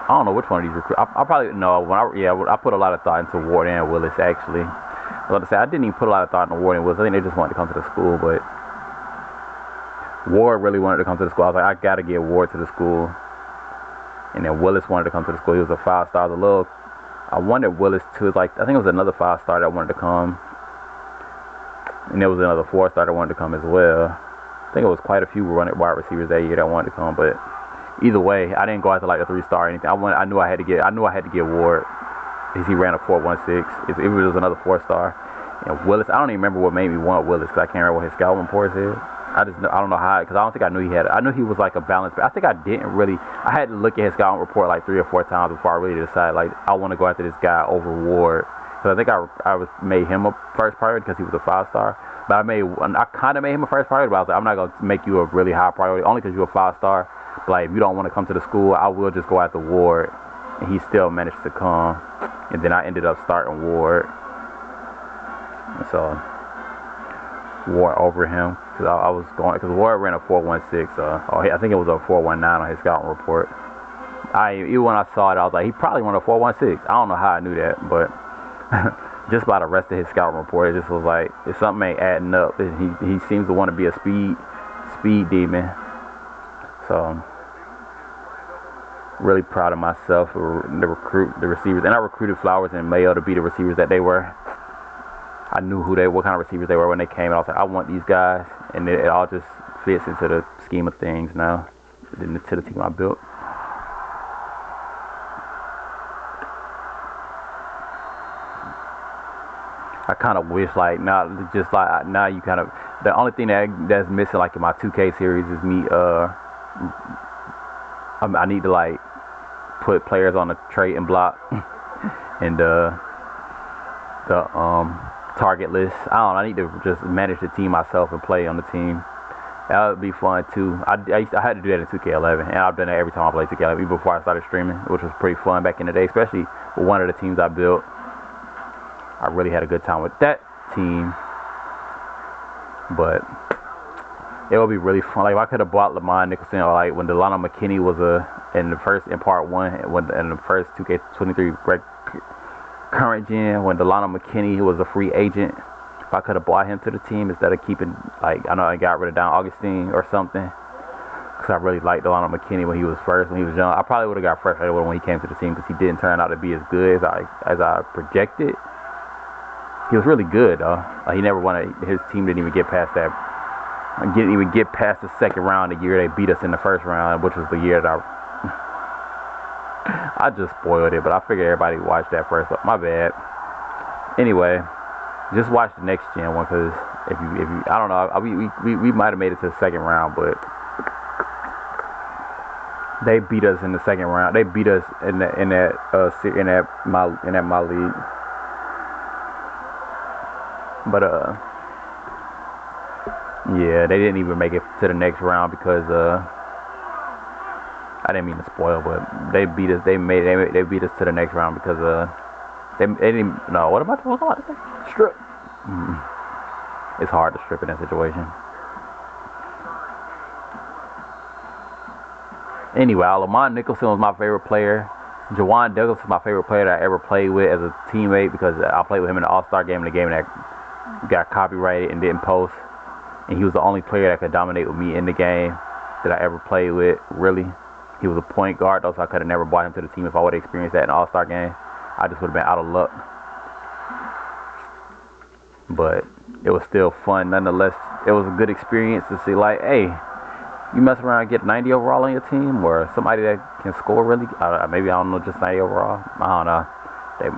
don't know which one of these recruits. I probably no. I put a lot of thought into Ward and Willis actually. I was about to say I didn't even put a lot of thought into Ward and Willis. I think they just wanted to come to the school, but Ward really wanted to come to the school. I was like, I gotta get Ward to the school. And then Willis wanted to come to the school. He was a 5-star. I wanted Willis to, like, I think it was another 5-star that wanted to come. And there was another 4-star that wanted to come as well. I think it was quite a few wide receivers that year that wanted to come. But either way, I didn't go after like a 3-star or anything. I knew I had to get Ward. Because he ran a 4.16. If it was another 4-star. And Willis, I don't even remember what made me want Willis because I can't remember what his scouting report said. I don't know how, because I don't think I knew I knew he was like a balanced, but I think I had to look at his scouting report like 3 or 4 times before I really decided, like, I want to go after this guy over Ward. So I think I made him a first priority because he was a 5-star. But I kind of made him a first priority, but I was like, I'm not going to make you a really high priority, only because you're a 5-star. But like, if you don't want to come to the school, I will just go after Ward. And he still managed to come. And then I ended up starting Ward. And so Ward over him. Because I was going, because Ward ran a 4.16. I think it was a 4.19 on his scouting report. Even when I saw it, I was like, he probably run a 4.16. I don't know how I knew that, but just by the rest of his scouting report, it just was like, if something ain't adding up, he seems to want to be a speed demon. So, really proud of myself for the receivers. And I recruited Flowers and Mayo to be the receivers that they were. I knew what kind of receivers they were when they came, and I was like, I want these guys. And it all just fits into the scheme of things now, to the team I built. I kind of wish, like, now you kind of, the only thing that's missing, like, in my 2K series is me, I need to, like, put players on the trait and block and the target list. I need to just manage the team myself and play on the team. That would be fun too. I had to do that in 2K11, and I've done that every time I play 2K11, even before I started streaming, which was pretty fun back in the day, especially with one of the teams I built. I really had a good time with that team, but it would be really fun. Like, if I could have bought Lamont Nicholson, or like when Delano McKinney was in part 1, in the first 2K23 current gen, when Delano McKinney was a free agent, if I could have bought him to the team instead of keeping, like, I know I got rid of Don Augustine or something, because I really liked Delano McKinney when he was young. I probably would have got frustrated with him when he came to the team, because he didn't turn out to be as good as I projected. He was really good, though. Like, he never wanted, his team didn't even get past that. Didn't even get past the second round the year they beat us in the first round, which was the year that I just spoiled it, but I figured everybody watched that first. But my bad. Anyway, just watch the next gen one, because if you I don't know, we might have made it to the second round, but they beat us in the second round. They beat us in my league. But yeah, they didn't even make it to the next round because I didn't mean to spoil, but they beat us. They beat us to the next round because they didn't. No, what am I talking about? Strip. It's hard to strip in that situation. Anyway, Lamont Nicholson was my favorite player. Jawan Douglas was my favorite player that I ever played with as a teammate, because I played with him in the All-Star game, in the game that got copyrighted and didn't post. And he was the only player that could dominate with me in the game that I ever played with, really. He was a point guard, though, so I could have never brought him to the team if I would have experienced that in the All-Star game. I just would have been out of luck. But it was still fun nonetheless. It was a good experience to see, like, hey, you mess around and get 90 overall on your team, or somebody that can score really, maybe, I don't know, just 90 overall. I don't know.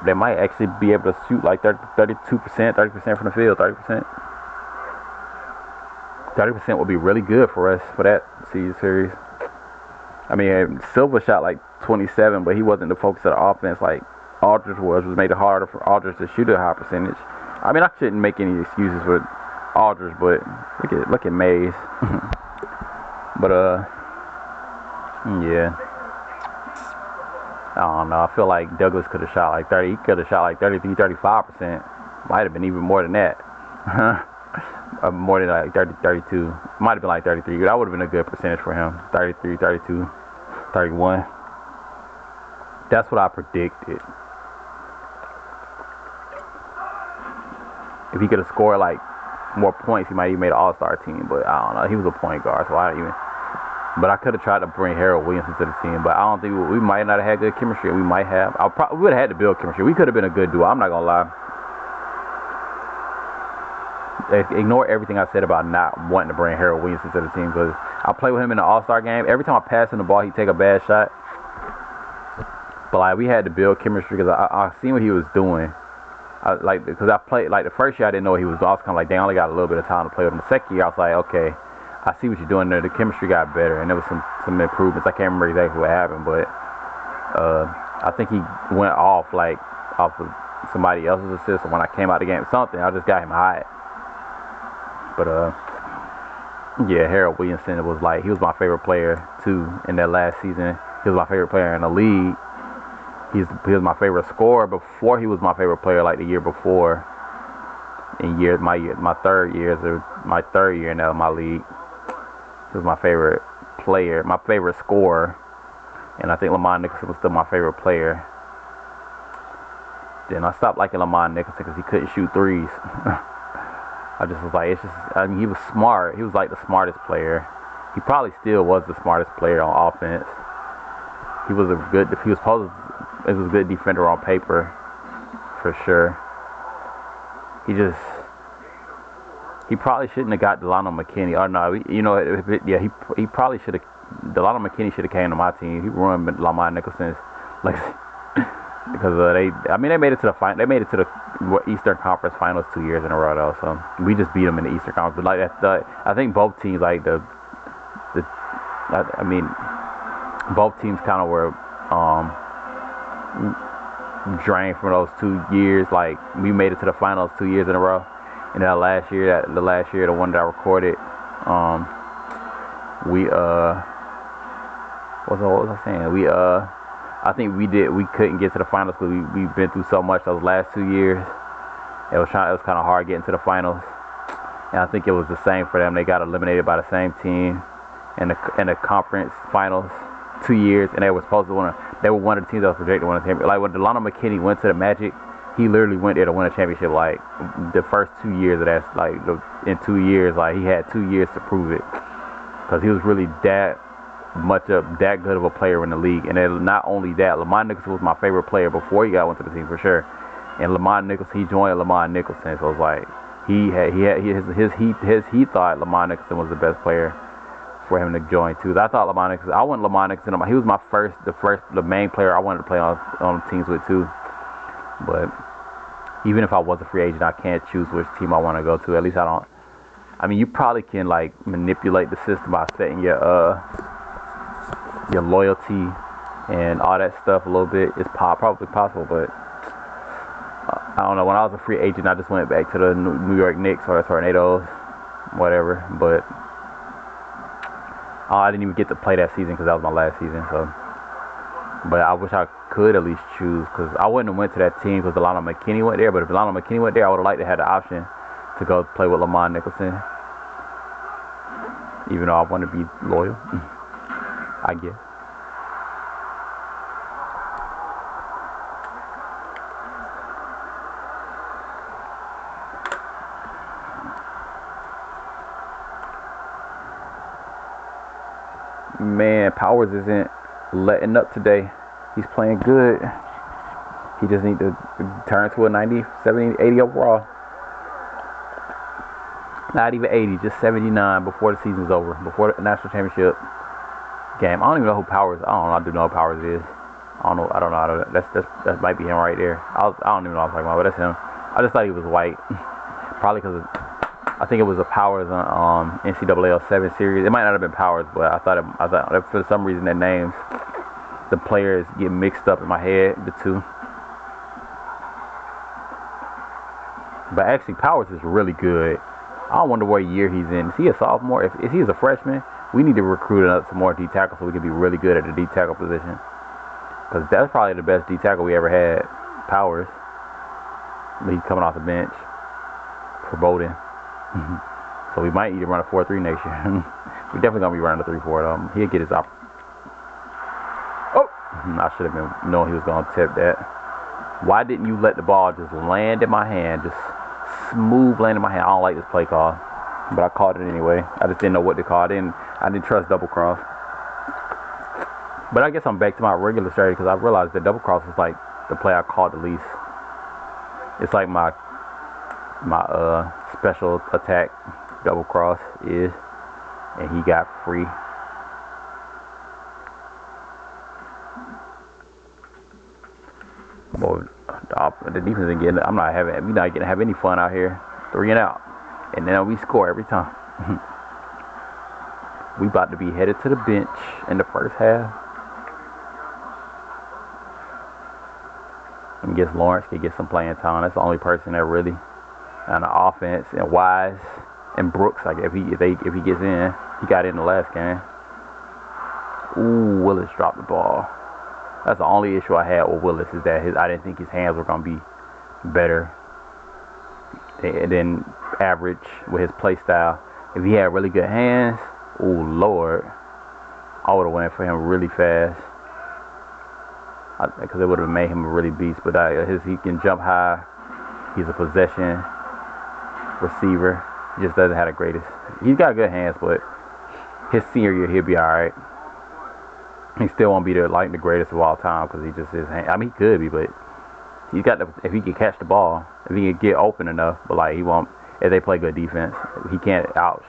They might actually be able to shoot like 32%, 30% from the field, 30%. 30% would be really good for us for that series. I mean, Silver shot like 27, but he wasn't the focus of the offense like Aldridge was, which made it harder for Aldridge to shoot a high percentage. I mean, I shouldn't make any excuses for Aldridge, but look at Mays. But yeah, I don't know. I feel like Douglas could have shot like 30. He could have shot like 33, 35%. Might have been even more than that. More than like 30, 32. Might have been like 33. That would have been a good percentage for him. 33, 32, 31. That's what I predicted. If he could have scored like more points, he might have made an All-Star team. But I don't know. He was a point guard, so I don't even. But I could have tried to bring Harold Williamson to the team, but I don't think we might not have had good chemistry. We might have. We would have had to build chemistry. We could have been a good duo. I'm not gonna lie. Ignore everything I said about not wanting to bring Harold Williamson to the team, because I played with him in the All-Star game. Every time I passed him the ball, he'd take a bad shot. But like, we had to build chemistry, because I seen what he was doing. Because I played like the first year I didn't know what he was. I was kind of like, they only got a little bit of time to play with him. The second year I was like, okay, I see what you're doing there. The chemistry got better, and there was some improvements. I can't remember exactly what happened, but I think he went off of somebody else's assist. When I came out of the game, something, I just got him hot. But Yeah, Harold Williamson was like, he was my favorite player too in that last season. He was my favorite player in the league. He was my favorite scorer before he was my favorite player, like the year before. My third year in my league. He was my favorite player, my favorite scorer, and I think Lamar Nicholson was still my favorite player. Then I stopped liking Lamar Nicholson because he couldn't shoot threes. I just was like, he was smart. He was like the smartest player. He probably still was the smartest player on offense. He was a good defender on paper, for sure. He probably shouldn't have got Delano McKinney. Or no, he probably should have. Delano McKinney should have came to my team. He ruined Lamar Nicholson's, like, because they made it to the final. They made it to the Eastern Conference Finals 2 years in a row, though. So we just beat them in the Eastern Conference. But like I think both teams, like both teams kind of were drained from those 2 years. Like, we made it to the finals 2 years in a row. And the last year, the one that I recorded, what was I saying? I think we couldn't get to the finals because we've been through so much those last 2 years. It was kind of hard getting to the finals. And I think it was the same for them. They got eliminated by the same team in the conference finals 2 years, and they were supposed to win. They were one of the teams that was projected to win a championship. Like, when Delano McKinney went to the Magic, he literally went there to win a championship. Like, the first 2 years of that, in 2 years, like, he had 2 years to prove it, because he was really that good of a player in the league. And then not only that, Lamar Nicholson was my favorite player before he got into the team, for sure. And he joined Lamar Nicholson, so it's like he thought Lamar Nicholson was the best player for him to join too. I wanted Lamar Nicholson. He was the main player I wanted to play on teams with too. But even if I was a free agent, I can't choose which team I want to go to. At least I don't. I mean, you probably can, like, manipulate the system by setting your loyalty and all that stuff a little bit. It's probably possible, but I don't know. When I was a free agent, I just went back to the New York Knicks or the Tornadoes, whatever. But I didn't even get to play that season because that was my last season. So, but I wish I could at least choose, because I wouldn't have went to that team because Delano McKinney went there. But if Delano McKinney went there, I would have liked to have the option to go play with Lamar Nicholson, even though I want to be loyal, I guess. Man, Powers isn't letting up today. He's playing good. He just needs to turn to a 90, 70, 80 overall. Not even 80, just 79 before the season's over, before the national championship game. I don't even know who Powers. I do know who Powers is. I don't know. That might be him right there. I don't even know what I'm talking about, but that's him. I just thought he was white. Probably because I think it was a Powers on NCAA 07 series. It might not have been Powers, but I thought for some reason their names, the players get mixed up in my head, the two. But actually, Powers is really good. I wonder what year he's in. Is he a sophomore? If he's a freshman, we need to recruit some more D tackle so we can be really good at the D tackle position. Because that's probably the best D tackle we ever had, Powers. But he's coming off the bench for Bowden. So we might need to run a 4-3 next year. We're definitely going to be running a 3-4 though. He'll get his op. Oh! I should have been knowing he was going to tip that. Why didn't you let the ball just land in my hand? Just smooth land in my hand. I don't like this play call, but I called it anyway. I just didn't know what to call. I didn't trust double cross. But I guess I'm back to my regular strategy, because I realized that double cross is like the play I called the least. It's like my special attack double cross is, and he got free. Boy, the defense ain't getting. We're not getting to have any fun out here. 3 and out, and then we score every time. We about to be headed to the bench in the first half. I guess Lawrence could get some playing time. That's the only person that really on the offense, and Wise And Brooks, like if he gets in, he got in the last game. Ooh, Willis dropped the ball. That's the only issue I had with Willis is that I didn't think his hands were gonna be better than average with his play style. If he had really good hands, oh Lord, I would have went for him really fast. Because it would have made him a really beast. But he can jump high. He's a possession receiver. He just doesn't have the greatest. He's got good hands, but his senior year he'll be all right. He still won't be the greatest of all time because he just his hand. I mean, he could be, but he's got if he can catch the ball, if he can get open enough. But like he won't. If they play good defense, he can't out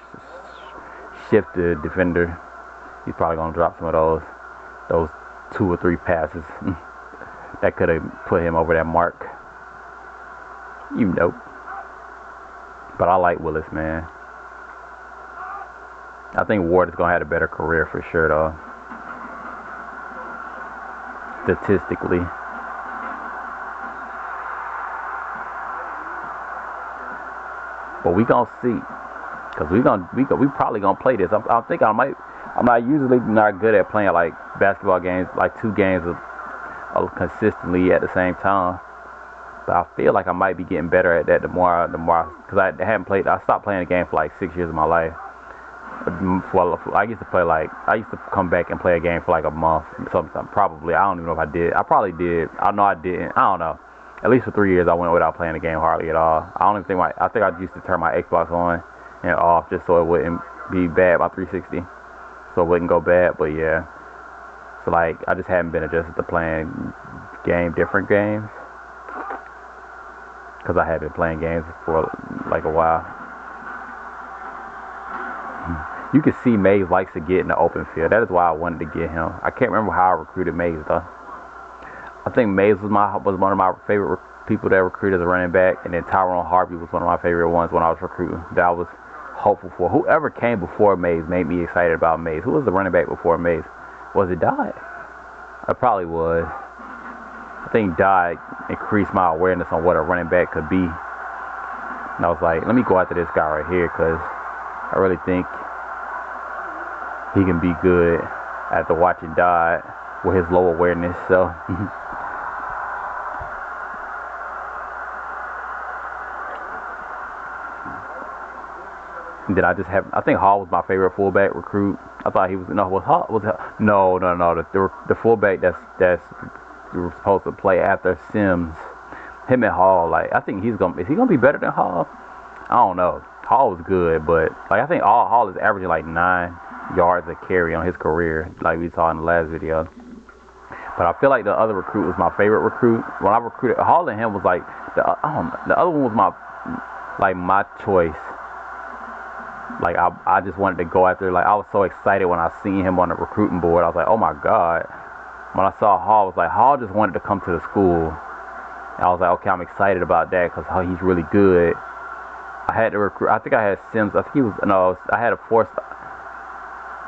shift the defender. He's probably gonna drop some of those 2 or 3 passes that could have put him over that mark. You know. But I like Willis, man. I think Ward is gonna have a better career for sure, though. Statistically. But we gonna see, cause we probably gonna play this. I think I might. I'm not usually not good at playing like basketball games, like 2 games of consistently at the same time. But I feel like I might be getting better at that the more, cause I haven't played. I stopped playing the game for like 6 years of my life. Well, I used to come back and play a game for like a month. Something probably. I don't even know if I did. I probably did. I know I didn't. I don't know. At least for 3 years, I went without playing the game hardly at all. I don't even think I think I used to turn my Xbox on and off just so it wouldn't be bad. My 360, so it wouldn't go bad. But yeah, so like I just haven't been adjusted to playing different games, because I have been playing games for like a while. You can see Mays likes to get in the open field. That is why I wanted to get him. I can't remember how I recruited Mays though. I think Mays was one of my favorite people that recruited as a running back, and then Tyrone Harvey was one of my favorite ones when I was recruiting. That I was hopeful for. Whoever came before Mays made me excited about Mays. Who was the running back before Mays? Was it Dodd? It probably was. I think Dodd increased my awareness on what a running back could be. And I was like, let me go after this guy right here, because I really think he can be good after watching Dodd with his low awareness. So and then I think Hall was my favorite fullback recruit. I thought he was the fullback that's supposed to play after Sims. Him and Hall, like I think is he gonna be better than Hall? I don't know. Hall was good, but like I think Hall is averaging like 9 yards a carry on his career, like we saw in the last video. But I feel like the other recruit was my favorite recruit. When I recruited Hall and him was like the other one was my choice. Like I just wanted to go after. Like I was so excited when I seen him on the recruiting board. I was like, oh my god. When I saw Hall, I was like, Hall just wanted to come to the school. And I was like, okay, I'm excited about that because he's really good. I had to recruit. I think I had Sims. I think he was I had a 4-star.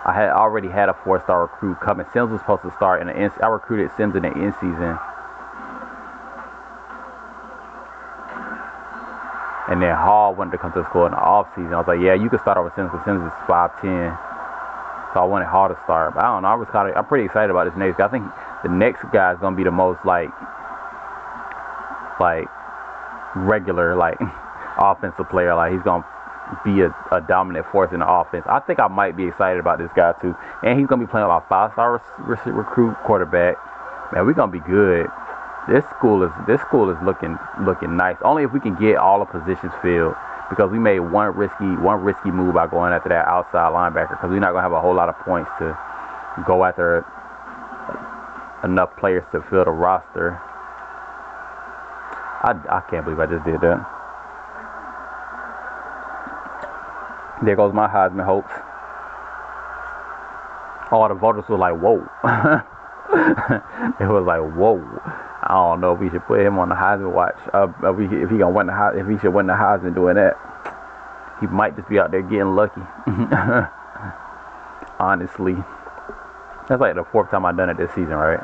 I had already had a 4-star recruit coming. Sims was supposed to start in the end. I recruited Sims in the end season. And then Hall wanted to come to the school in the off season. I was like, yeah, you can start over Sims because Sims is 5'10". So I wanted Hall to start. But I don't know. I'm pretty excited about this next guy. I think the next guy is gonna be the most like regular offensive player. Like he's gonna be a dominant force in the offense. I think I might be excited about this guy too. And he's gonna be playing with our 5-star recruit quarterback. Man, we're gonna be good. This school is looking nice. Only if we can get all the positions filled, because we made one risky move by going after that outside linebacker, because we're not gonna have a whole lot of points to go after enough players to fill the roster. I can't believe I just did that. There goes my Heisman hopes. All the voters were like, whoa. It was like, whoa. I don't know if we should put him on the Heisman watch. If he gonna win if he should win the Heisman doing that. He might just be out there getting lucky. Honestly. That's like the 4th time I've done it this season, right?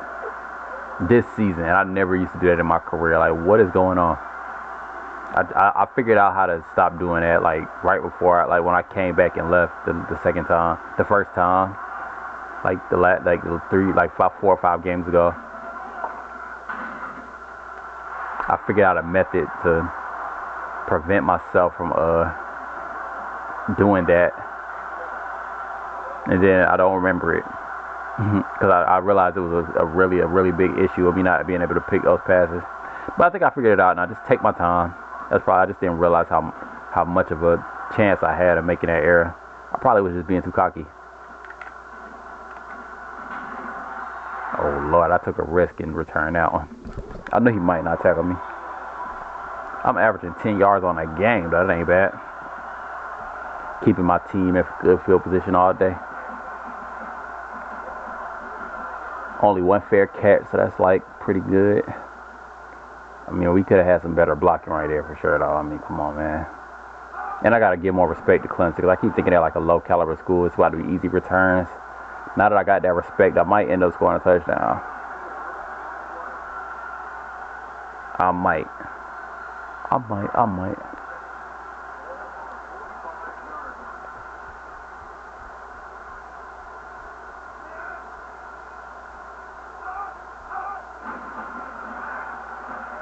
This season. And I never used to do that in my career. Like, what is going on? I figured out how to stop doing that, like right before, like when I came back and left the second time, the first time, like the 4 or 5 games ago. I figured out a method to prevent myself from doing that, and then I don't remember it because I realized it was a really big issue of me not being able to pick those passes. But I think I figured it out, and I just take my time. That's probably I just didn't realize how much of a chance I had of making that error. I probably was just being too cocky. Oh Lord, I took a risk in return that one. I knew he might not tackle me. I'm averaging 10 yards on that game, though. That ain't bad. Keeping my team in good field position all day. Only one fair catch, so that's like pretty good. I mean, we could have had some better blocking right there for sure, though. I mean, come on, man. And I got to give more respect to Clemson because I keep thinking they're like a low-caliber school. It's about to be easy returns. Now that I got that respect, I might end up scoring a touchdown. I might.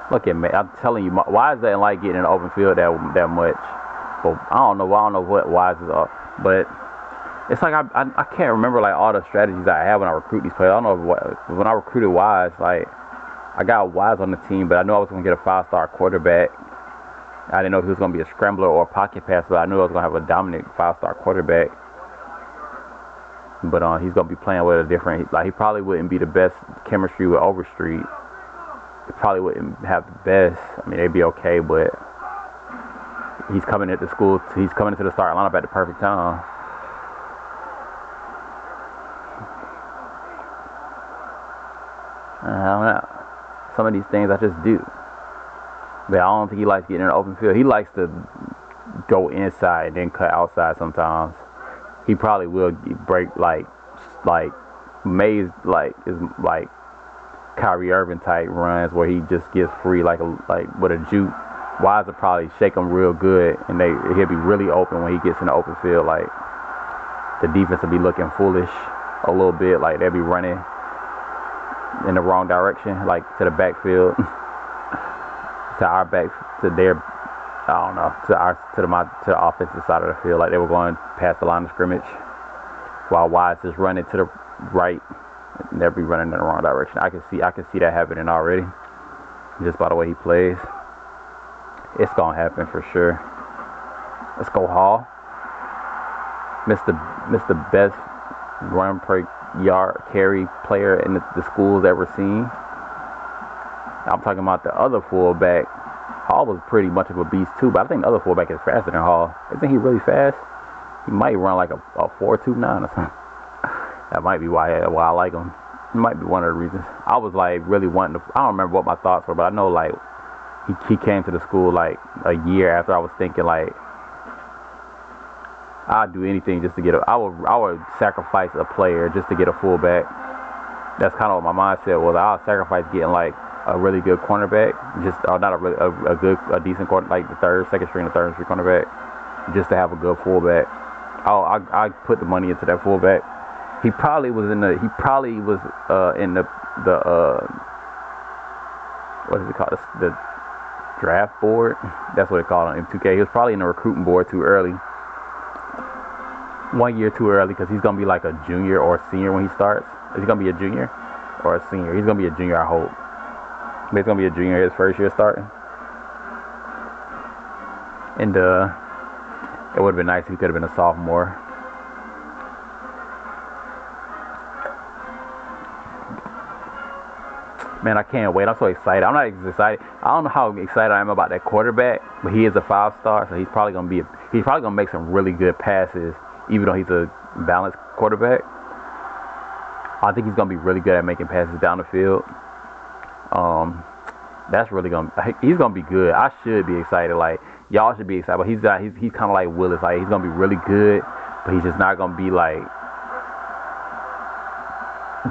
Look at me. I'm telling you, why is that like getting in the open field that much? Well, I don't know what Wise is up, but it's like I can't remember like all the strategies I have when I recruit these players. I don't know when I recruited Wise, like I got Wise on the team, but I knew I was going to get a 5-star quarterback. I didn't know if he was going to be a scrambler or a pocket passer, but I knew I was going to have a dominant 5-star quarterback. But he's going to be playing with a different, like he probably wouldn't be the best chemistry with Overstreet. He probably wouldn't have the best. I mean, they'd be okay, but he's coming into school. He's coming into the starting lineup at the perfect time. I don't know. Some of these things I just do. But I don't think he likes getting in the open field. He likes to go inside and then cut outside sometimes. He probably will break like Mays is like Kyrie Irving type runs where he just gets free like with a juke. Wise will probably shake him real good and he'll be really open when he gets in the open field. Like the defense will be looking foolish a little bit, like they'll be running in the wrong direction, like to the backfield, to our back, to their, I don't know, to the offensive side of the field, like they were going past the line of scrimmage, while Wise is running to the right, and they'll be running in the wrong direction. I can see that happening already, just by the way he plays. It's gonna happen for sure. Let's go Hall. Mr. Best run per yard carry player in the school's ever seen. I'm talking about the other fullback. Hall was pretty much of a beast too, but I think the other fullback is faster than Hall. Isn't he really fast? He might run like a 4.29 or something. That might be why I like him. It might be one of the reasons. I was like really wanting to. I don't remember what my thoughts were, but I know like he came to the school like a year after I was thinking like I'd do anything just to get I would sacrifice a player just to get a fullback. That's kind of what my mindset was. I'll sacrifice getting like a really good cornerback, just not a decent corner, like the second string cornerback, just to have a good fullback. I put the money into that fullback. He probably was in the what is it called? The draft board. That's what it called on M2K. He was probably in the recruiting board too early. 1 year too early because he's gonna be like a junior or a senior when he starts. Is he gonna be a junior or a senior? He's gonna be a junior, I hope. But he's gonna be a junior his first year starting. And it would have been nice if he could have been a sophomore. Man, I can't wait. I'm so excited. I'm not excited. I don't know how excited I am about that quarterback, but he is a 5-star, so he's probably gonna make some really good passes, even though he's a balanced quarterback. I think he's gonna be really good at making passes down the field. He's gonna be good. I should be excited. Like y'all should be excited, but he's kind of like Willis. Like he's gonna be really good, but he's just not gonna be like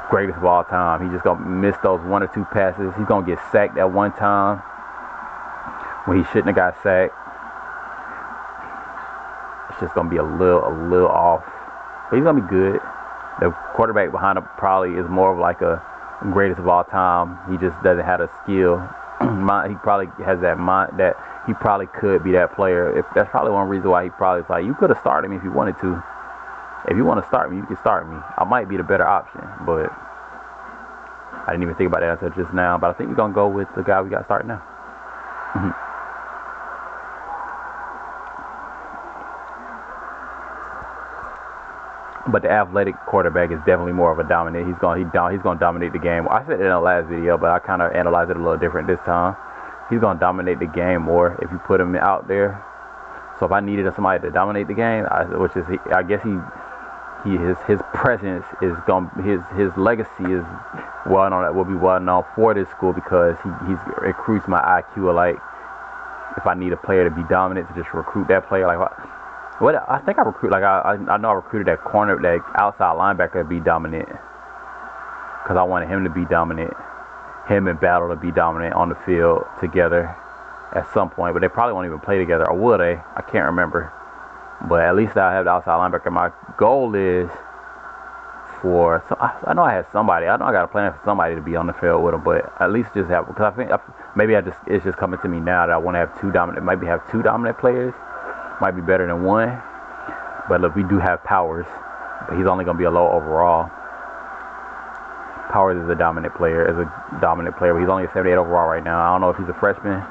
greatest of all time. He's just gonna miss those 1 or 2 passes. He's gonna get sacked at one time, when he shouldn't have got sacked. It's just gonna be a little off, but he's gonna be good. The quarterback behind him probably is more of like a greatest of all time. He just doesn't have the skill. He probably has that mind that he probably could be that player. If that's probably one reason why he probably is like, you could have started me if you wanted to. If you want to start me, you can start me. I might be the better option, but I didn't even think about that until just now. But I think we're gonna go with the guy we got started now. But the athletic quarterback is definitely more of a dominant. He's gonna dominate the game. I said it in the last video, but I kind of analyzed it a little different this time. He's gonna dominate the game more if you put him out there. So if I needed somebody to dominate the game, I guess his presence is going his legacy is will be well known for this school because he recruits my IQ. Like if I need a player to be dominant, to just recruit that player. Like what I think I recruit, like I know I recruited that outside linebacker to be dominant because I wanted him to be dominant, him and Battle to be dominant on the field together at some point. But they probably won't even play together, or will they? I can't remember. But at least I have the outside linebacker. My goal is I know I had somebody. I know I got a plan for somebody to be on the field with him, but at least just have, because I think it's just coming to me now that I want to have two dominant players. Might be better than one. But look, we do have Powers, but he's only going to be a low overall. Powers is a dominant player, but he's only a 78 overall right now. I don't know if he's a freshman.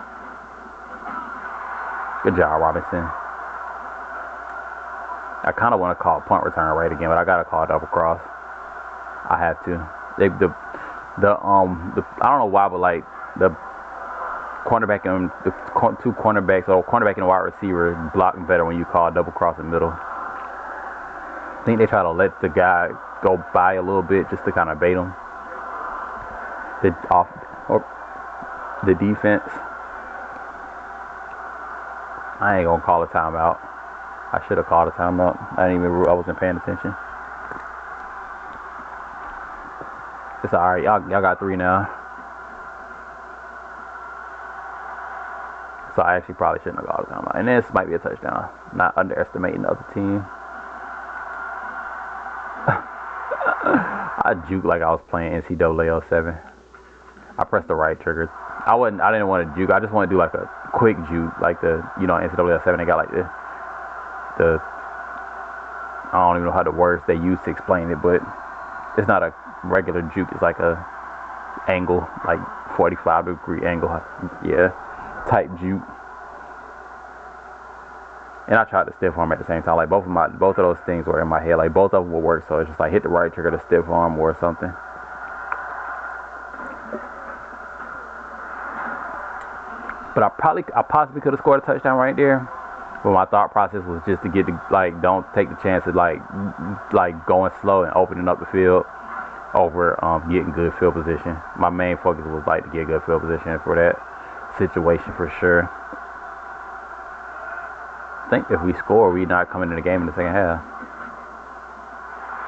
Good job, Robinson. I kind of want to call punt return right again, but I gotta call double cross. I have to. I don't know why, but like the cornerback and the two cornerbacks, or cornerback and wide receiver, blocking better when you call double cross in the middle. I think they try to let the guy go by a little bit just to kind of bait him. The defense. I ain't gonna call a timeout. I should have called a timeout. I wasn't paying attention. It's alright. Y'all got 3 now. So I actually probably shouldn't have called a timeout. And this might be a touchdown. Not underestimating the other team. I juked like I was playing NCAA 07. I pressed the right trigger. I didn't want to juke. I just want to do like a quick juke, like NCAA 07. They got like the I don't even know how the words they use to explain it, but it's not a regular juke. It's like a angle, like 45-degree angle. Yeah, type juke. And I tried to stiff arm at the same time. Like both of those things were in my head. Like both of them will work. So it's just like hit the right trigger to stiff arm or something. But I possibly could have scored a touchdown right there. But my thought process was just to get don't take the chance of like going slow and opening up the field over getting good field position. My main focus was like to get good field position for that situation for sure. I think if we score, we're not coming in the game in the second half.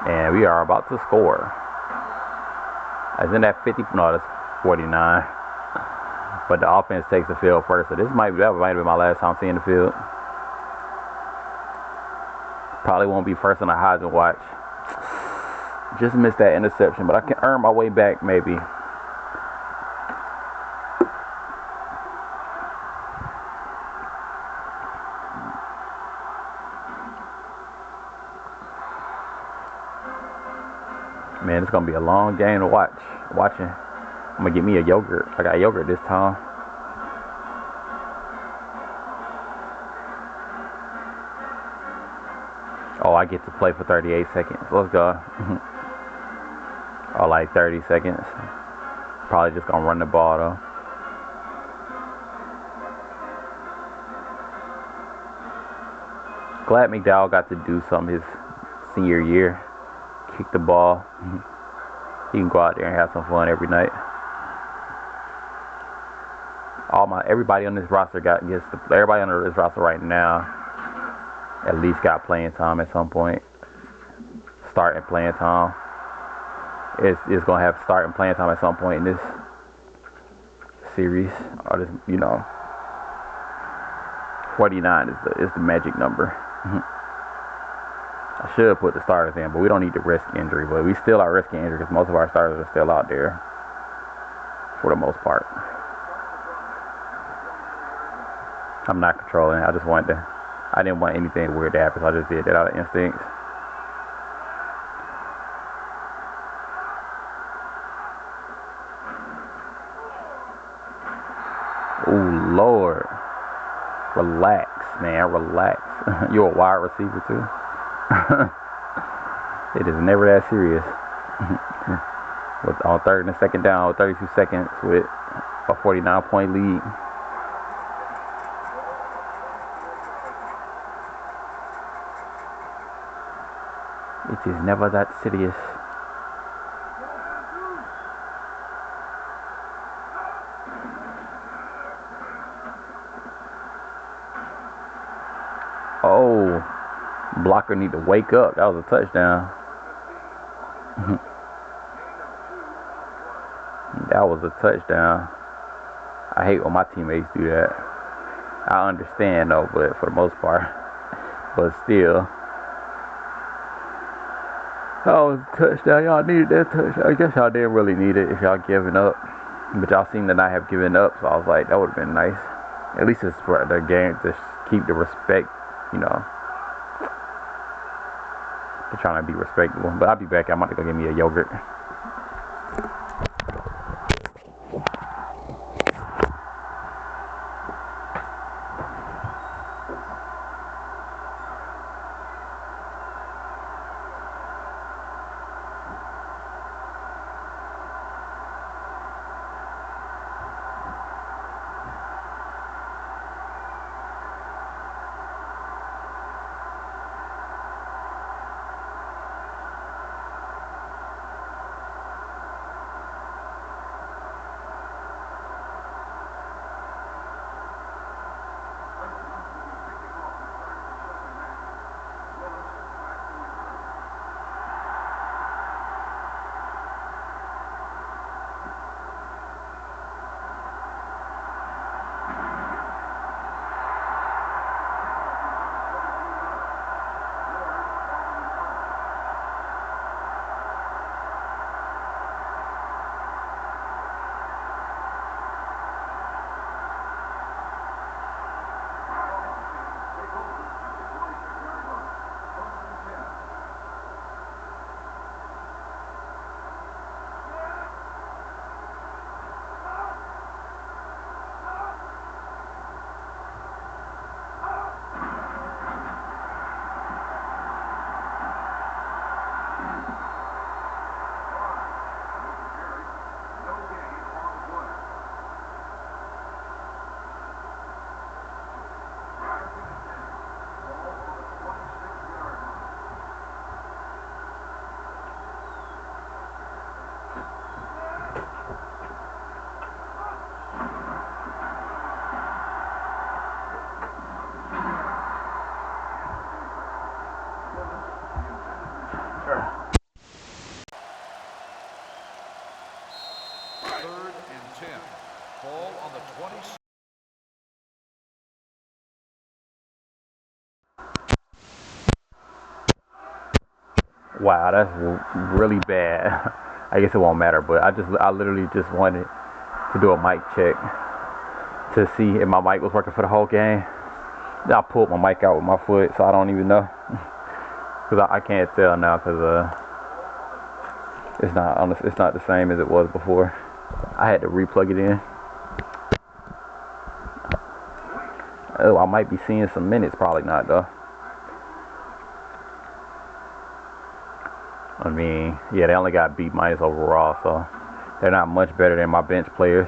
And we are about to score. Isn't that 50? No, that's 49. But the offense takes the field first. So that might have been my last time seeing the field. Probably won't be first on the Heisman watch. Just missed that interception, but I can earn my way back maybe. Man, it's gonna be a long game to watch. I'm gonna get me a yogurt. I got yogurt this time. Oh, I get to play for 38 seconds. Let's go. Or like 30 seconds. Probably just gonna run the ball though. Glad McDowell got to do some his senior year. Kick the ball. He can go out there and have some fun every night. Everybody on this roster everybody on this roster right now at least got playing time at some point. Starting playing time. It's gonna have starting playing time at some point in this series, or this, 49 is the magic number. I should put the starters in, but we don't need to risk injury. But we still are risking injury because most of our starters are still out there for the most part. I'm not controlling. I didn't want anything weird to happen, so I just did that out of instinct. Oh, Lord. Relax, man. Relax. You're a wide receiver, too. It is never that serious. On third and second down, 32 seconds with a 49-point lead. It is never that serious. Oh, blocker need to wake up. That was a touchdown. That was a touchdown. I hate when my teammates do that. I understand though, but for the most part. But still. That was a touchdown. Y'all needed that touchdown. I guess y'all didn't really need it if y'all giving up. But y'all seem to not have given up, so I was like, that would have been nice. At least it's for the game to keep the respect, you know. They're trying to be respectable. But I'll be back. I'm about to go get me a yogurt. Wow, that's really bad. I guess it won't matter, but I literally just wanted to do a mic check to see if my mic was working for the whole game. I pulled my mic out with my foot, so I don't even know. Because I can't tell now because it's not the same as it was before. I had to re-plug it in. Oh, I might be seeing some minutes. Probably not, though. I mean, yeah, they only got B- overall, so they're not much better than my bench players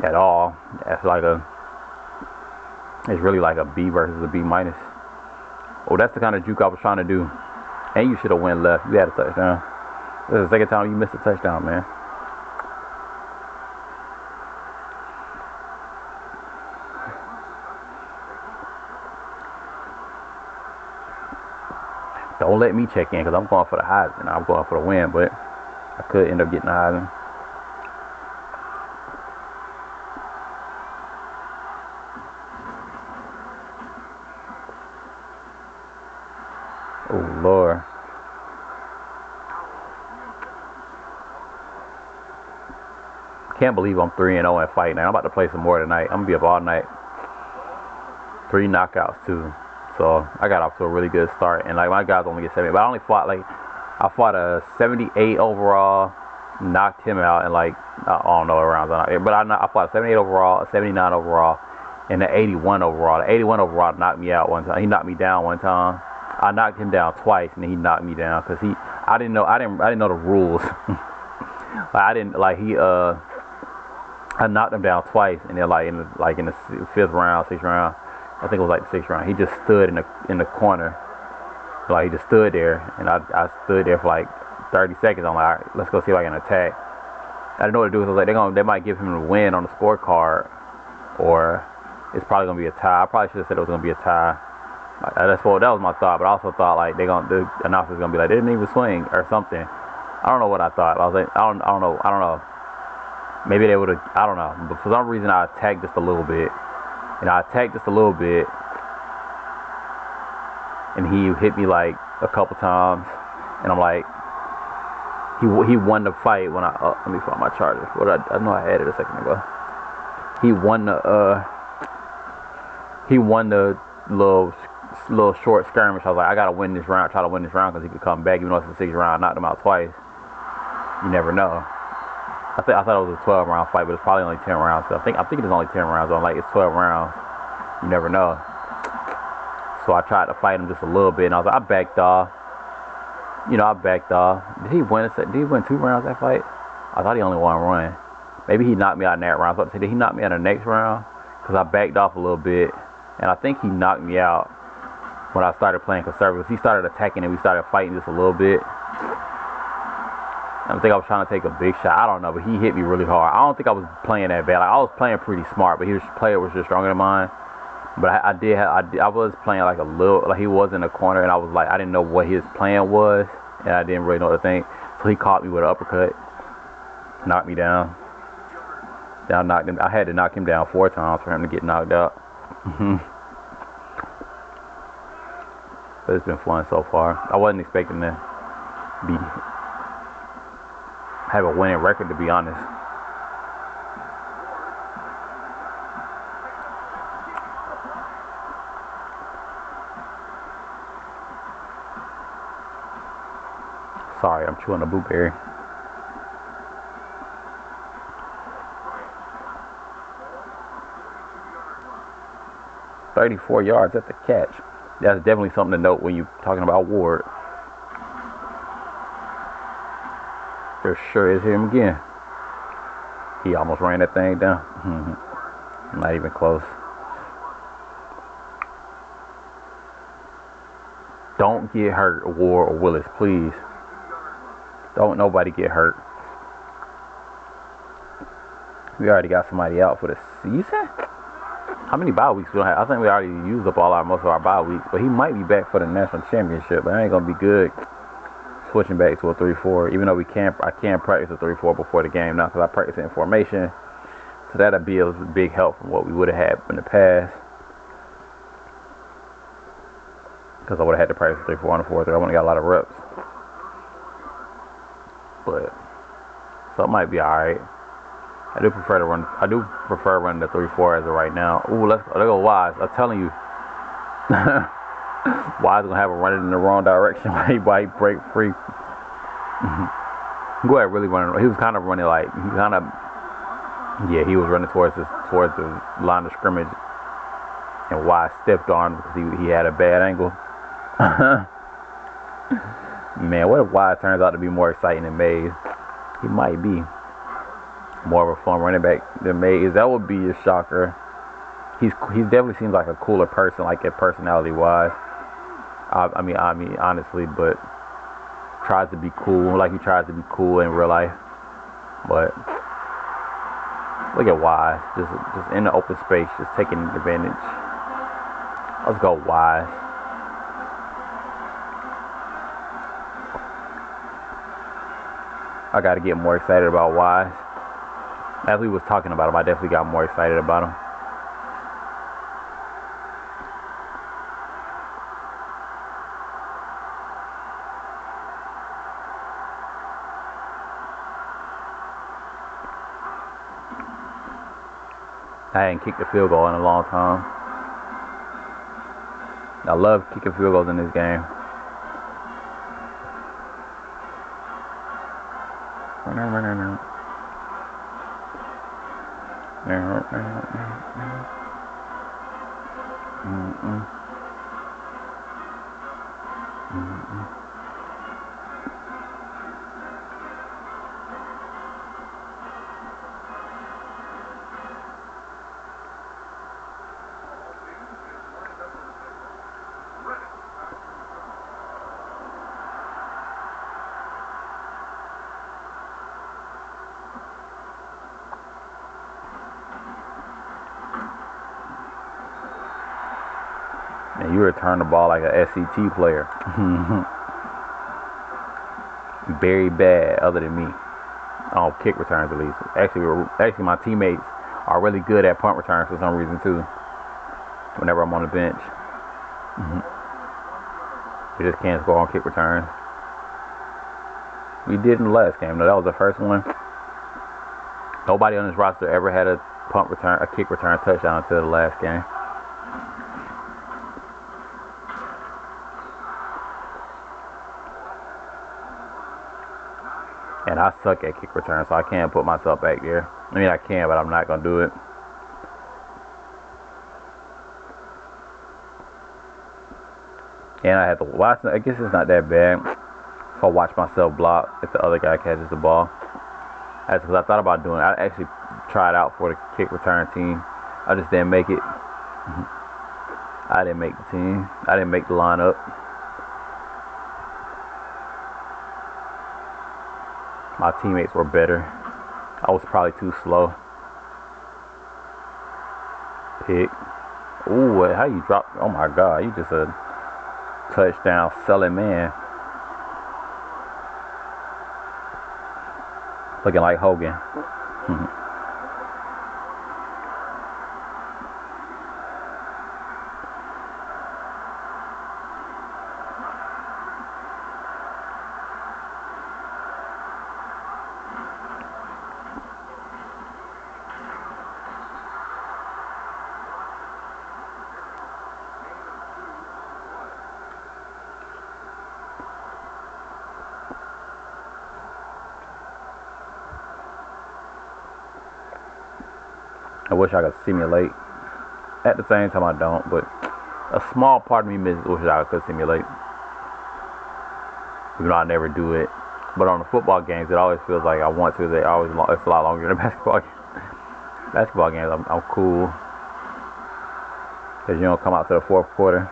at all. It's really like a B versus a B-. Oh, that's the kind of juke I was trying to do. And you should have went left. You had a touchdown. This is the second time you missed a touchdown, man. Don't let me check in because I'm going for the Heisman. I'm going for the win, but I could end up getting the Heisman. Oh, Lord. Can't believe I'm 3-0 at fight night. I'm about to play some more tonight. I'm going to be up all night. 3 knockouts, too. So, I got off to a really good start. And, like, my guys only get 70. But I only fought, like, I fought a 78 overall. Knocked him out in, like, I don't know what rounds. But I fought a 78 overall, a 79 overall, and an 81 overall. The 81 overall knocked me out one time. He knocked me down one time. I knocked him down twice, and then he knocked me down because I didn't know the rules. I knocked him down twice, and then in the 5th round, 6th round, I think it was like the 6th round. He just stood in the corner, like he just stood there, and I stood there for like 30 seconds. I'm like, all right, let's go see if I can attack. I didn't know what to do. So I was like, they might give him the win on the scorecard, or it's probably gonna be a tie. I probably should have said it was gonna be a tie. That was my thought, but I also thought like the announcer's gonna be like, they didn't even swing or something. I don't know what I thought. I was like, I don't know. Maybe they would have. I don't know. But for some reason, I attacked just a little bit, and he hit me like a couple times, and I'm like, he won the fight when let me find my charger. I know I had it a second ago. He won the little short skirmish. I was like, I gotta win this round. Try to win this round because he could come back. Even though it's the 6th round, I knocked him out twice. You never know. I thought it was a 12-round fight, but it's probably only 10 rounds. So I think it's only 10 rounds. I'm like, it's 12 rounds. You never know. So I tried to fight him just a little bit, and I was like, I backed off. I backed off. Did he win 2 rounds that fight? I thought he only won 1. Maybe he knocked me out in that round. So I was about to say, did he knock me out in the next round? Because I backed off a little bit, and I think he knocked me out when I started playing conservative. He started attacking, and we started fighting just a little bit. I think I was trying to take a big shot. I don't know, but he hit me really hard. I don't think I was playing that bad. Like, I was playing pretty smart, but his player was just stronger than mine. But I was playing like a little, like he was in the corner, and I was like, I didn't know what his plan was, and I didn't really know what to think. So he caught me with an uppercut, knocked me down. Then I had to knock him down 4 times for him to get knocked out. But it's been fun so far. I wasn't expecting to have a winning record, to be honest. Sorry, I'm chewing a blueberry. "34 yards at the catch." That's definitely something to note when you're talking about Ward. There sure is him again. He almost ran that thing down. Not even close. Don't get hurt, Ward or Willis, please. Don't nobody get hurt. We already got somebody out for the season. How many bye weeks we don't have? I think we already used up most of our bye weeks, but he might be back for the national championship. But it ain't gonna be good switching back to a 3-4. Even though I can't practice a 3-4 before the game now because I practice in formation. So that'll be a big help from what we would have had in the past. Because I would have had to practice 3-4 on the 4-3. I wouldn't got a lot of reps. But so it might be alright. I do prefer running the 3-4 as of right now. Ooh, let's go Wise. I'm telling you, Wise gonna have him running in the wrong direction while he break free. Go ahead, really running. He was kind of running he was running towards the line of scrimmage, and Wise stepped on him because he had a bad angle. Man, what if Wise turns out to be more exciting than Mays? He might be more of a fun running back than Mays. That would be a shocker. He definitely seems like a cooler person, like personality wise. I mean, honestly, but tries to be cool, like he tries to be cool in real life. But look at Wise, just in the open space, just taking advantage. Let's go Wise. I got to get more excited about Wise. As we was talking about him, I definitely got more excited about him. I hadn't kicked a field goal in a long time. I love kicking field goals in this game. And you return the ball like a SET player. Very bad, other than me. Oh, kick returns at least. Actually, my teammates are really good at punt returns for some reason too. Whenever I'm on the bench, we just can't score on kick returns. We did in the last game. No, that was the first one. Nobody on this roster ever had a kick return touchdown until the last game. And I suck at kick return, so I can't put myself back there. I mean, I can, but I'm not going to do it. And I have to watch. I guess it's not that bad if I watch myself block if the other guy catches the ball. That's because I thought about doing it. I actually tried out for the kick return team. I just didn't make it. I didn't make the team. I didn't make the lineup. My teammates were better. I was probably too slow. Pick. Ooh, how you drop? Oh my God, you just a touchdown selling man. Looking like Hogan. I wish I could simulate. At the same time, I don't, but a small part of me wishes I could simulate. Even though I never do it. But on the football games, it always feels like I want to. It's a lot longer than basketball games. Basketball games, I'm cool. Because you don't come out to the fourth quarter.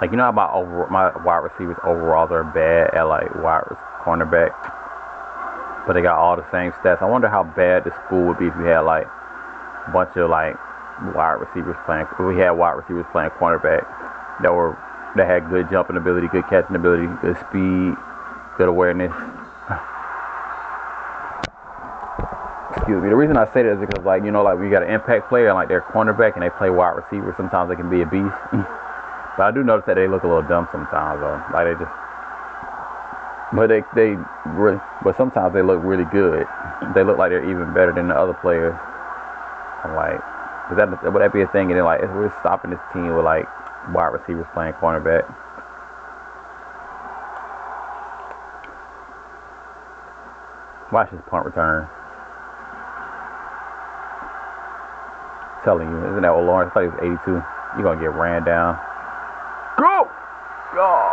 Like, you know how my wide receivers overall are bad at like cornerback, but they got all the same stats. I wonder how bad the school would be if we had like a bunch of like wide receivers playing. If we had wide receivers playing cornerback that had good jumping ability, good catching ability, good speed, good awareness. Excuse me. The reason I say that is because like when you got an impact player and like their cornerback and they play wide receiver, sometimes they can be a beast. But I do notice that they look a little dumb sometimes, though. Like but sometimes they look really good. They look like they're even better than the other players. I'm like, would that be a thing? And then like, we're stopping this team with like wide receivers playing cornerback. Watch this punt return. I'm telling you, isn't that what Lawrence? I thought he was 82. You're gonna get ran down. Go! Oh.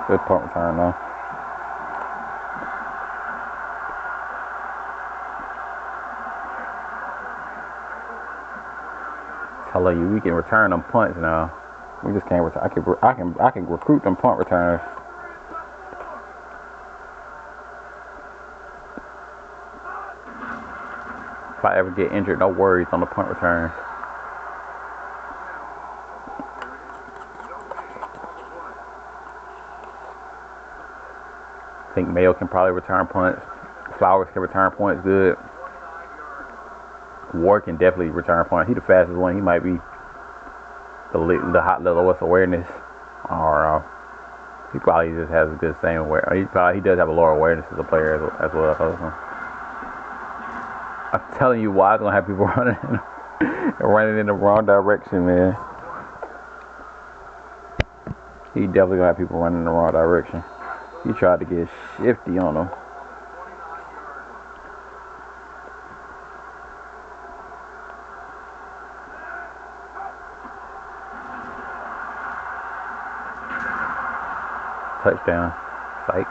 Good punt return, though. Telling you, we can return them punts now. We just can't return. I can recruit them punt returners. If I ever get injured, no worries on the punt return. I think Mayo can probably return punts. Flowers can return points good. Ward can definitely return punts. He's the fastest one. He might be the lowest awareness. Or he probably just has a good same awareness. He does have a lower awareness as a player as well. So. I'm telling you why I'm gonna have people running in the wrong direction, man. He definitely gonna have people running in the wrong direction. He tried to get shifty on them. Touchdown. Psych.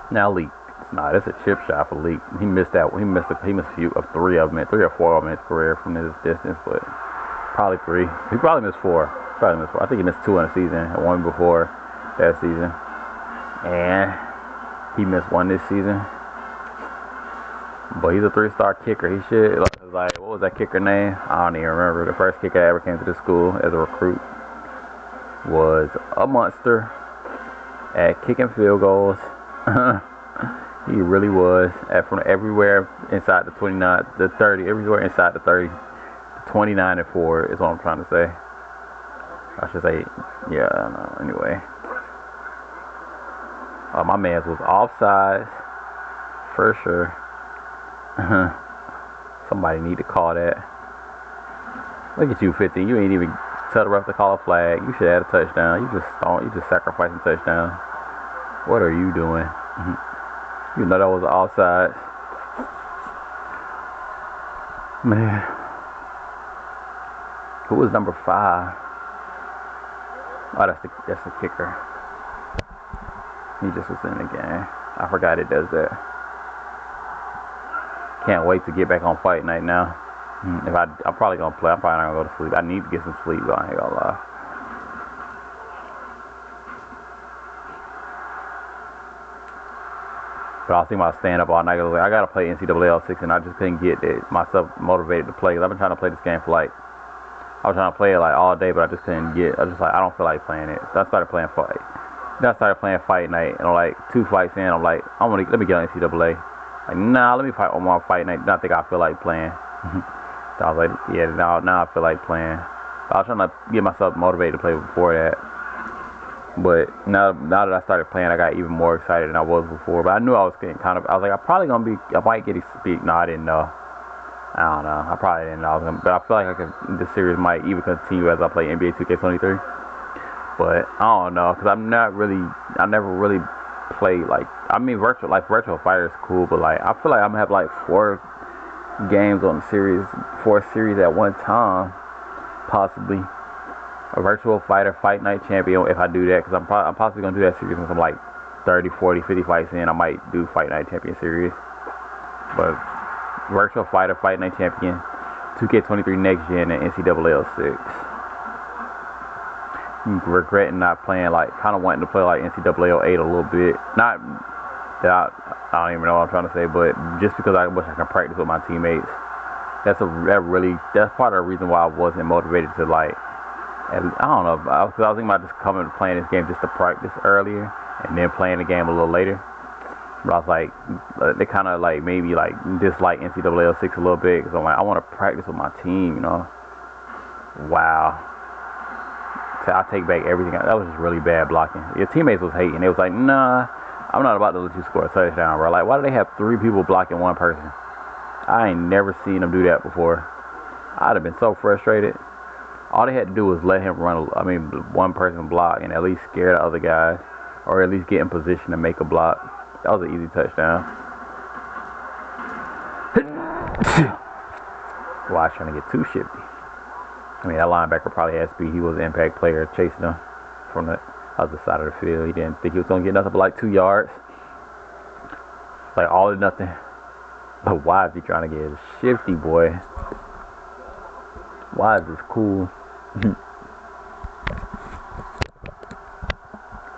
Now Leak. Nah, that's a chip shot for Leak. He missed that. He missed three or four of them in his career from this distance, but probably three. He probably missed four. I think he missed two in the season, and one before that season, and he missed one this season. But he's a 3-star kicker. He should like what was that kicker name? I don't even remember. The first kicker that ever came to the school as a recruit was a monster at kicking field goals. He really was from everywhere inside the 29, the 30, everywhere inside the 30, 29 and 4 is what I'm trying to say. I should say, yeah. No, anyway, my man's was offsides for sure. Somebody need to call that. Look at you, 50. You ain't even tell the ref to call a flag. You should have had a touchdown. You just sacrificing touchdown. What are you doing? You know that was offside. Man. Who was number 5? Oh, that's the kicker. He just was in the game. I forgot it does that. Can't wait to get back on fight night now. I'm probably gonna play. I'm probably not gonna go to sleep. I need to get some sleep, though. I ain't gonna lie. But I was thinking about staying up all night. I gotta play NCAA 06, and I just couldn't get myself motivated to play. Cause I've been trying to play this game for I was trying to play it all day, but I just couldn't get. I was just I don't feel like playing it. So I started playing fight. Then I started playing fight night, and I'm 2 fights in, I'm let me get on NCAA. Nah, let me fight one more fight night. Then I think I feel like playing. So I was yeah, now I feel like playing. But I was trying to get myself motivated to play before that. But now that I started playing, I got even more excited than I was before. But I knew I was getting I was I might get speak. No, I didn't know. I don't know. I probably didn't know. But I feel like the series might even continue as I play NBA 2K23. But I don't know, because I never really played virtual fighter is cool, but I feel like I'm gonna have 4 games on the series, 4 series at one time, possibly. A virtual fighter fight night champion if I do that, because I'm possibly gonna do that series since I'm 30, 40, 50 fights in. I might do fight night champion series, but virtual fighter fight night champion, 2K23 next gen, and NCAA 06. Regretting not playing, kind of wanting to play NCAA 08 a little bit. Not that I don't even know what I'm trying to say, but just because I wish I could practice with my teammates. That's part of the reason why I wasn't motivated to I don't know, because I was thinking about just coming to playing this game just to practice earlier and then playing the game a little later. But I was they kind of made me dislike NCAA 06 a little bit, because I'm I want to practice with my team, you know. Wow. So I take back everything. That was just really bad blocking. Your teammates was hating. They was nah, I'm not about to let you score a touchdown, bro. Why do they have 3 people blocking one person? I ain't never seen them do that before. I'd have been so frustrated. All they had to do was let him one person block and at least scare the other guys, or at least get in position to make a block. That was an easy touchdown. Why trying to get too shifty? That linebacker probably had speed. He was an impact player, chasing him from the other side of the field. He didn't think he was going to get nothing but 2 yards. All or nothing. But Wise be trying to get shifty, boy. Wise is cool.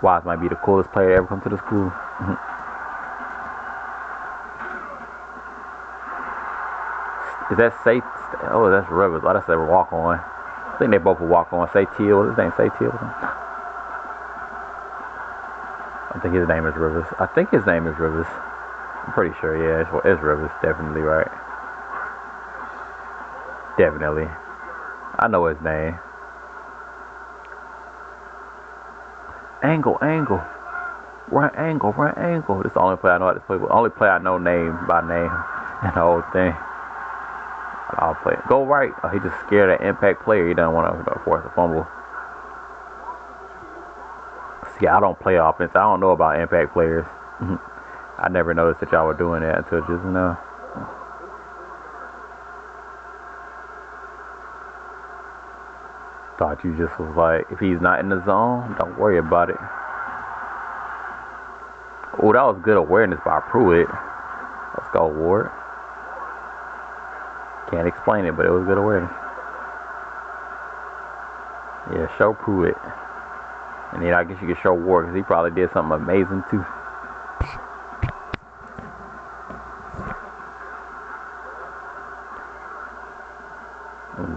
Wise might be the coolest player to ever come to the school. Is that Say? Oh, that's Rivers. Oh, that's a walk on. I think they both will walk on. Say Teal. His name Say Teal. I think his name is Rivers. I think his name is Rivers. I'm pretty sure. Yeah, it's Rivers. Definitely right. Definitely. I know his name. Angle. Right angle. This is the only player I know how to play with. Only player I know name by name in the whole thing. I'll play it. Go right. Oh, he just scared of impact player. He doesn't want to force a fumble. See, I don't play offense. I don't know about impact players. I never noticed that y'all were doing that until just now. Thought you just was like, if he's not in the zone, don't worry about it. Oh, that was good awareness by Pruitt. Let's go, Ward. Can't explain it, but it was good awareness. Yeah, show Pruitt. And then I guess you could show Ward because he probably did something amazing too.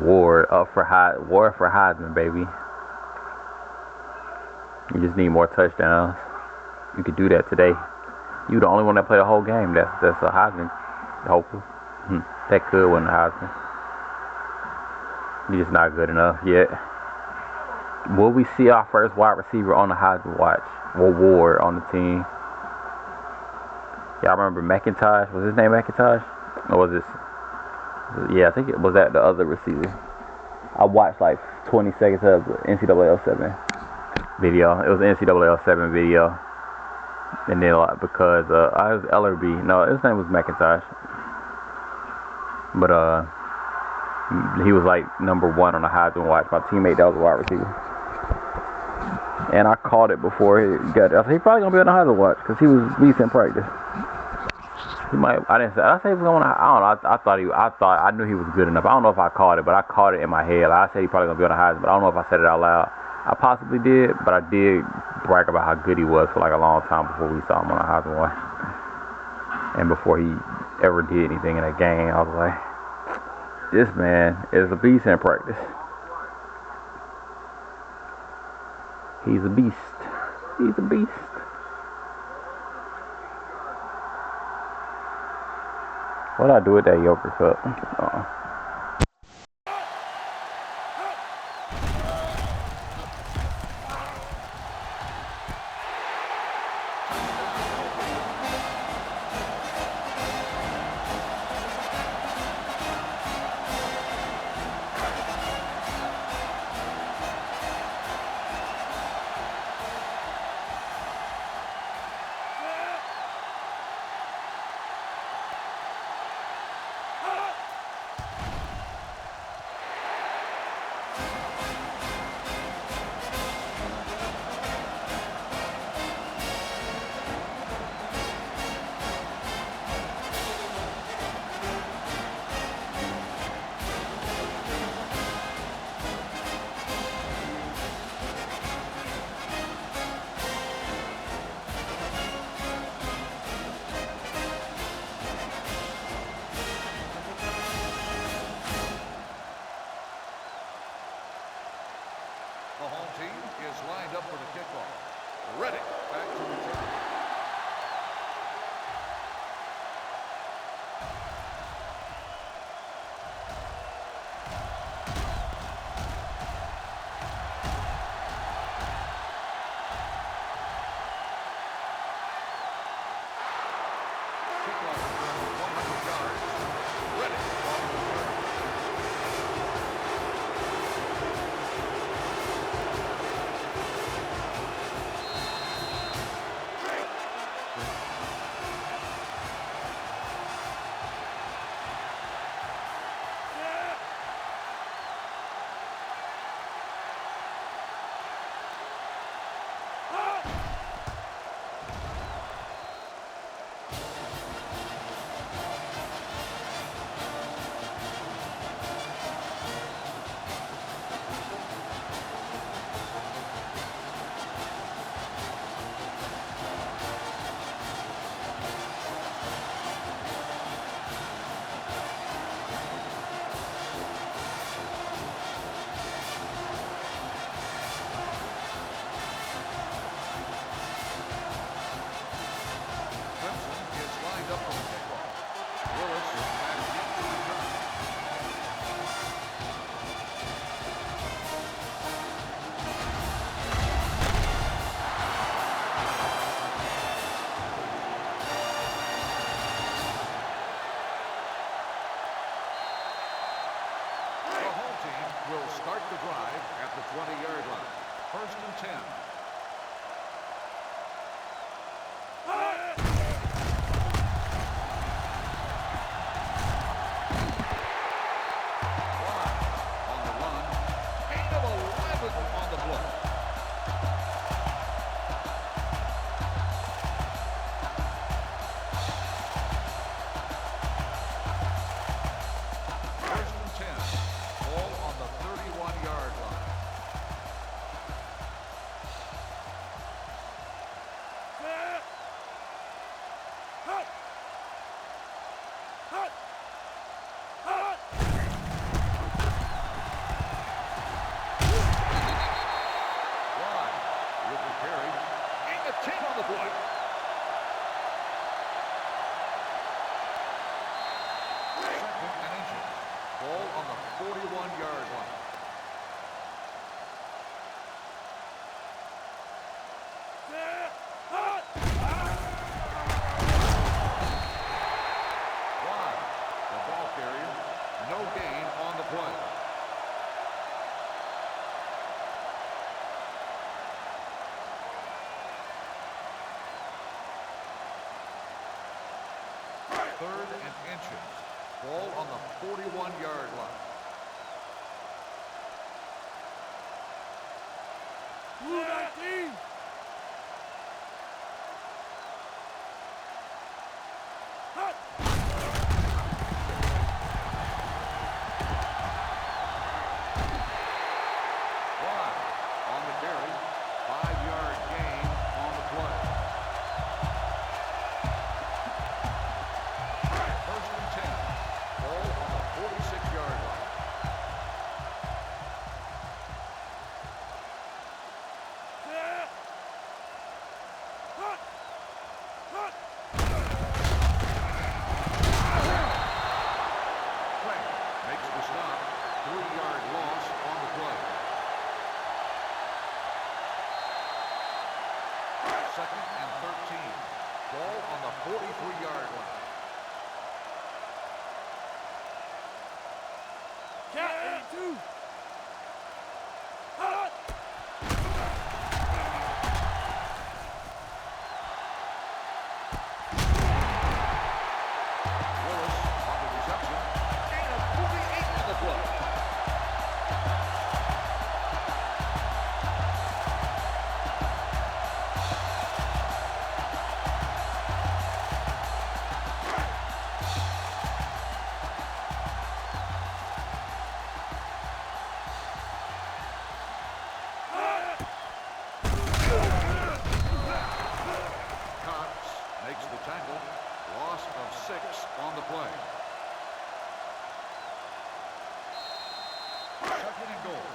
Ward for Heisman, baby. You just need more touchdowns. You could do that today. You the only one that played the whole game. That's a Heisman, hopefully. That could win the Heisman. You're just not good enough yet. Will we see our first wide receiver on the Heisman watch? Or Ward on the team? Y'all remember McIntosh? Was his name McIntosh? Or was this? Yeah, I think it was that the other receiver. I watched like 20 seconds of the NCAA 07 video. It was an NCAA 07 video. And then like, because I was LRB. No, his name was McIntosh. But he was like number 1 on the Heisman watch. My teammate that was a wide receiver. And I called it before he got there. I said he probably gonna be on the Heisman watch because he was decent practice. He might. I didn't say. I say he was going. I don't know. I knew he was good enough. I don't know if I called it, but I called it in my head. Like I said he probably gonna be on the Heisman, but I don't know if I said it out loud. I possibly did, but I did brag about how good he was for like a long time before we saw him on the Heisman watch. And before he ever did anything in that game, I was like, this man is a beast in practice. He's a beast. He's a beast. What'd I do with that yogurt cup? The home team is lined up for the kickoff. Ready, back to return. Kickoff return 100 yards. Ready. drive at the 20-yard line. First and 10. On the run. Gain of 11 on the play. First and 10. Ball on the 31-yard line. With the carry. Gain of 10 on the play. Second and inches. Ball on the 41-yard line. Wide. The ball carrier. No gain on the play. Third and inches. Ball on the 41-yard line. Blue 19. Wide. On the carry. 5-yard gain on the play. First and 10. Ball on the 46-yard line. Frank makes the stop. 3-yard loss on the play. Second and 13. Ball on the 43-yard line. Cat 82. Willis on the reception. Gain of 48 on the play. Cox makes the tackle. Loss of 6 on the play. Second and goal.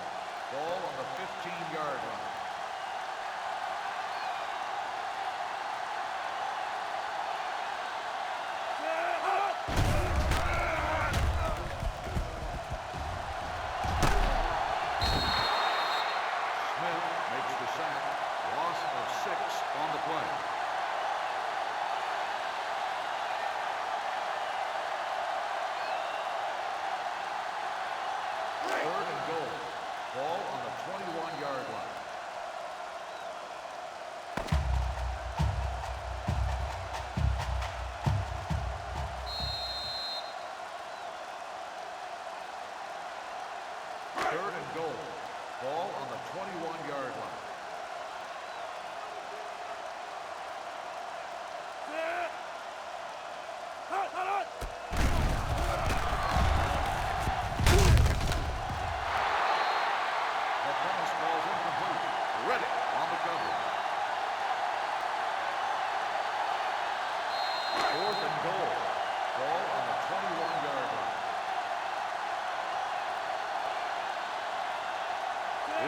Ball on the 15-yard line. Smith makes the sack. Loss of 6 on the play. Third and goal. Ball on the 21-yard line. Third and goal. Ball on the 21-yard line. The pass falls incomplete. Reddick on the coverage. Fourth and goal. Ball on the 21-yard line.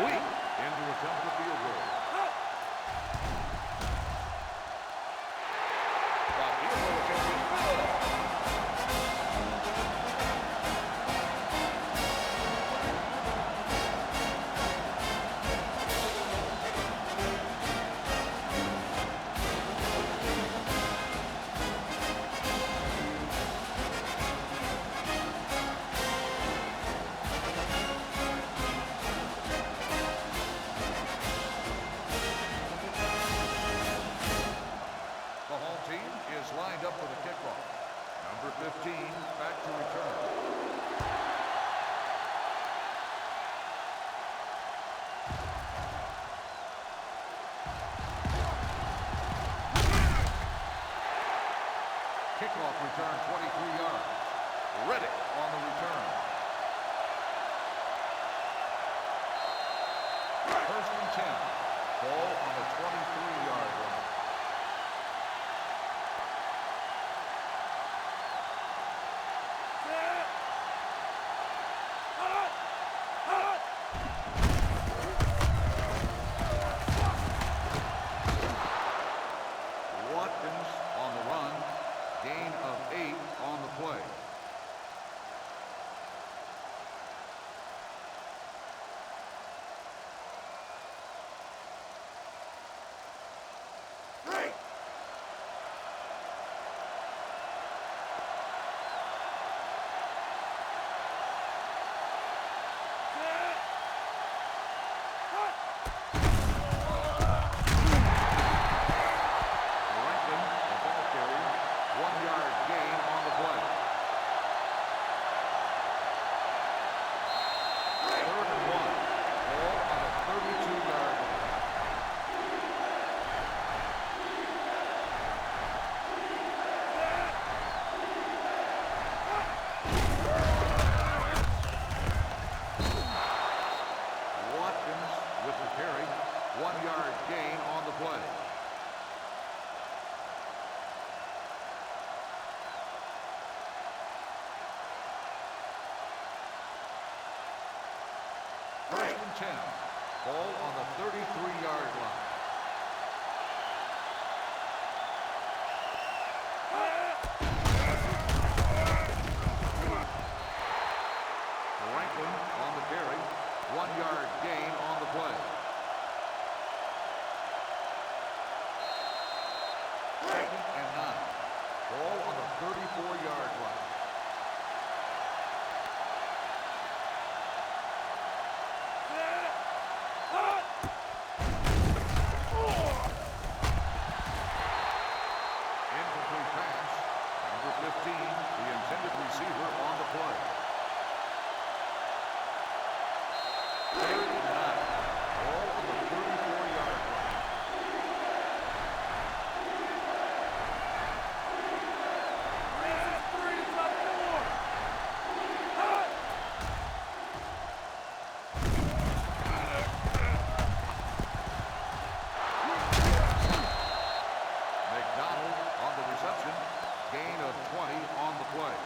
Weak into attempt the field goal. The field goal attempt is good. Kickoff return 23 yards. Reddick on the return. First and 10. Ball on the 23-yard line. Watkins on the run. Gain of 8 on the play. With the carry, 1-yard gain on the play. First and 10. Ball on the 33-yard line. Franklin on the carry. 1-yard gain on the play. Second and 9. Ball on the 34-yard line. Incomplete pass. Number 15, the intended receiver on the play. Second and 9. Ball on the 34-yard line. McDonald on the reception. Gain of 20 on the play.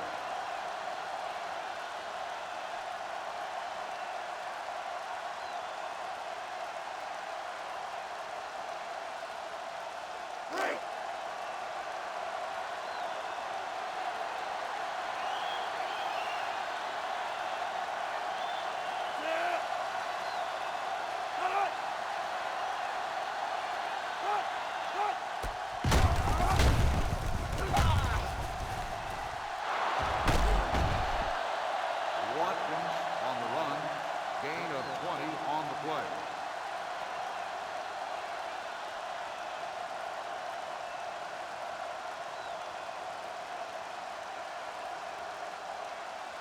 Watkins on the run. Gain of 20 on the play.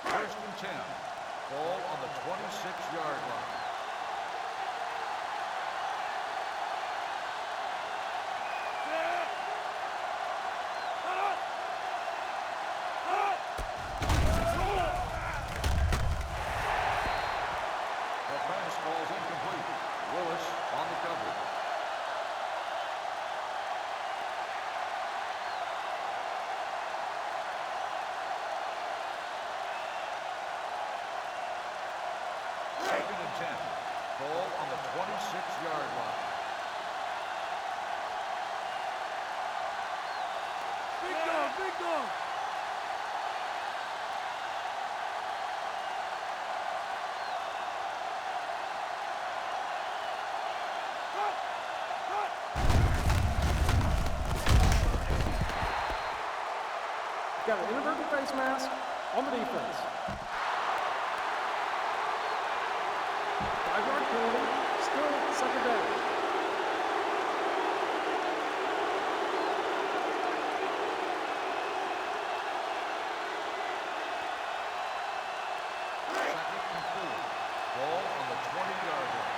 First and 10. Ball on the 26-yard line. The pass falls incomplete. Willis on the coverage. Second and 10. Ball on the 26-yard line. Big dog, big dog. Got an inadvertent face mask on the defense. 5-yard penalty, still second down. Second and 4. Ball on the 20-yard line.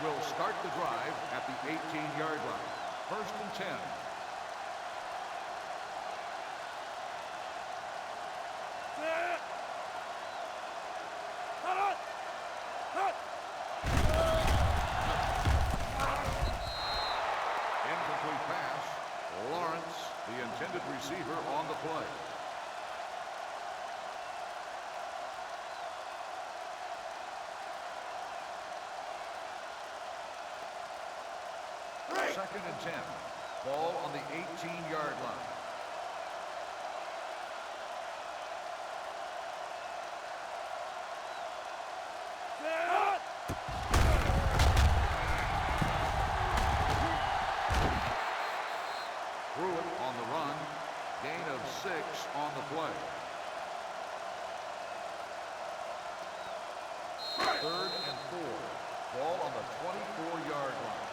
Will start the drive at the 18-yard line. 1st and 10. Incomplete pass. Lawrence, the intended receiver, on the play. Second and 10. Ball on the 18-yard line. Threw it on the run. Gain of 6 on the play. 3rd and 4. Ball on the 24-yard line.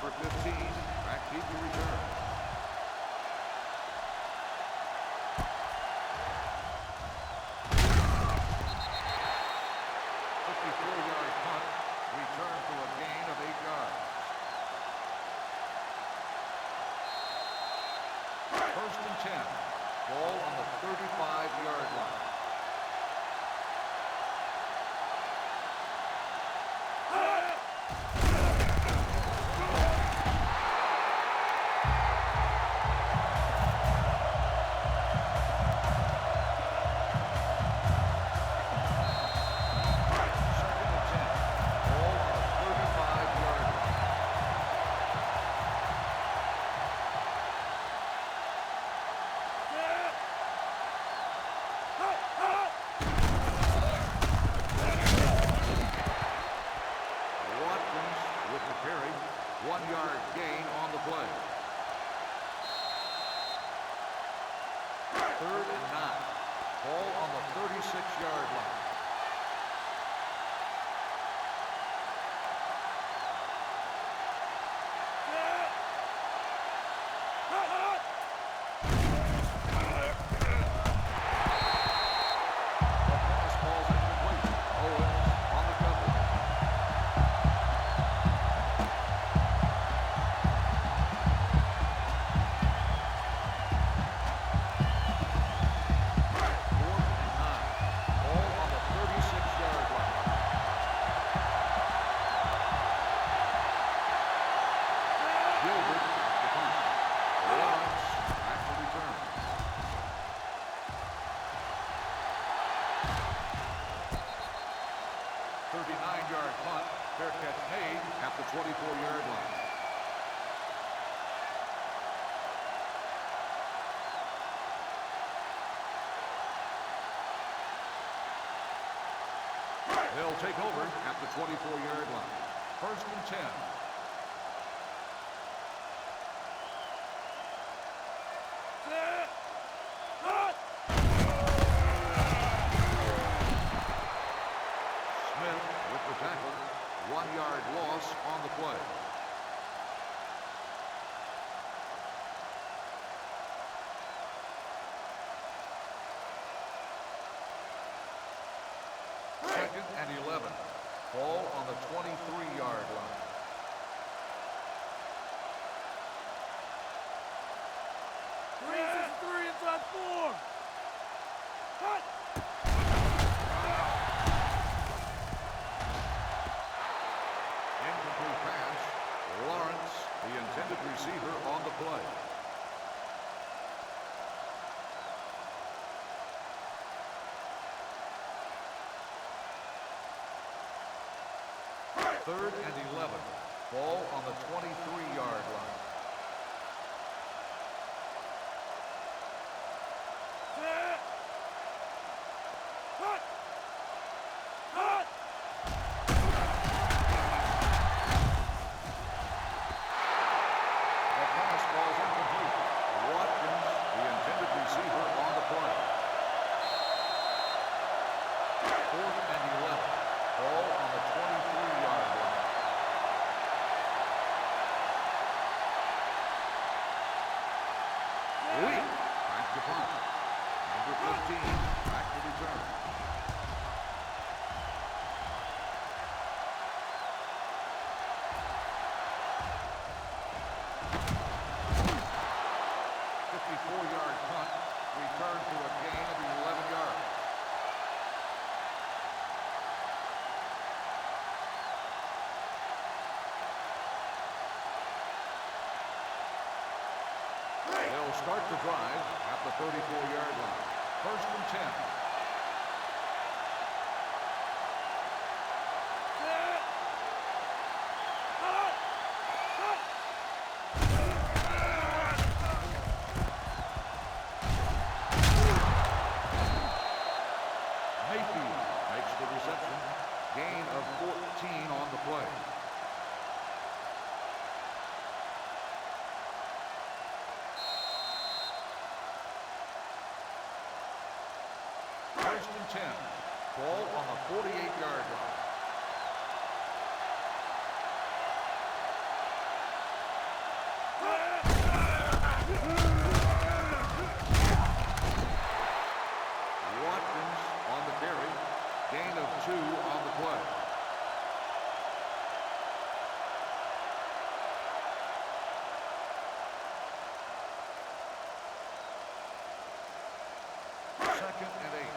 Number 15, back deep to return. Yard punt, return for a gain of 8 yards. 1st and 10, ball on the 35-yard line. 39-yard punt. Fair catch made at the 24-yard line. They'll take over at the 24-yard line. 1st and 10. Smith with the tackle. 1-yard loss on the play. Second and 11. Ball on the 23-yard line. Three inside 4. Cut. Incomplete pass. Lawrence, the intended receiver, on the play. Third and 11. Ball on the 23-yard line. Cut. Cut. The pass falls incomplete. Watkins, the intended receiver, on the play. 4th and 11. Ball on the 23-yard line. Lee, back to punt. Number 15, back to return. Yard punt, return to a gain of 11 yards. They'll start the drive at the 34-yard line. 1st and 10. Gain of 14 on the play. First and 10. Ball on the 48-yard line. Watkins on the carry. Gain of 2 on the play. Second and 8.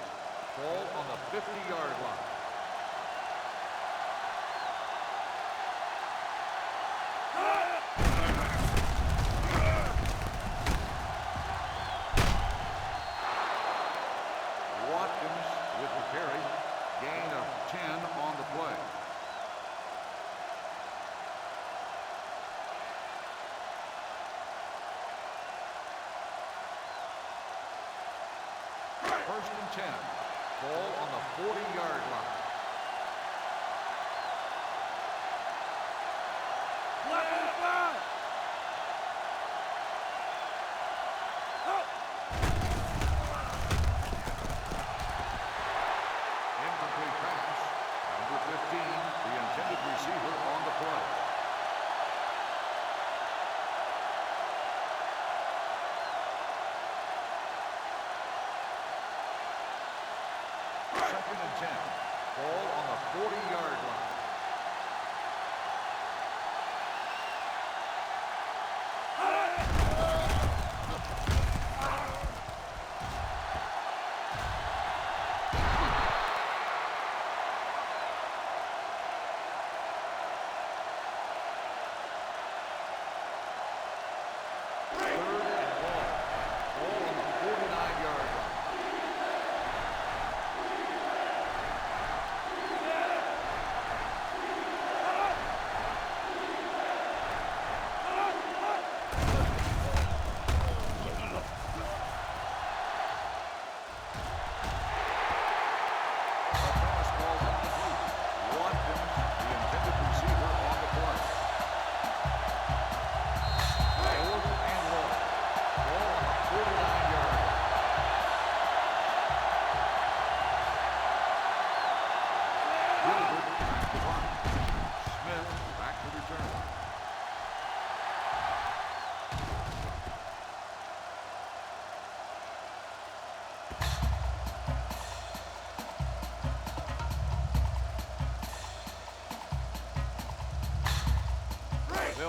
Ball on the 50-yard line. Watkins with the carry. Gain of 10 on the play. First and 10. Ball on the 40-yard line. Incomplete pass. Number 15, the intended receiver, on the play. Second and 10. Ball on the 40-yard line.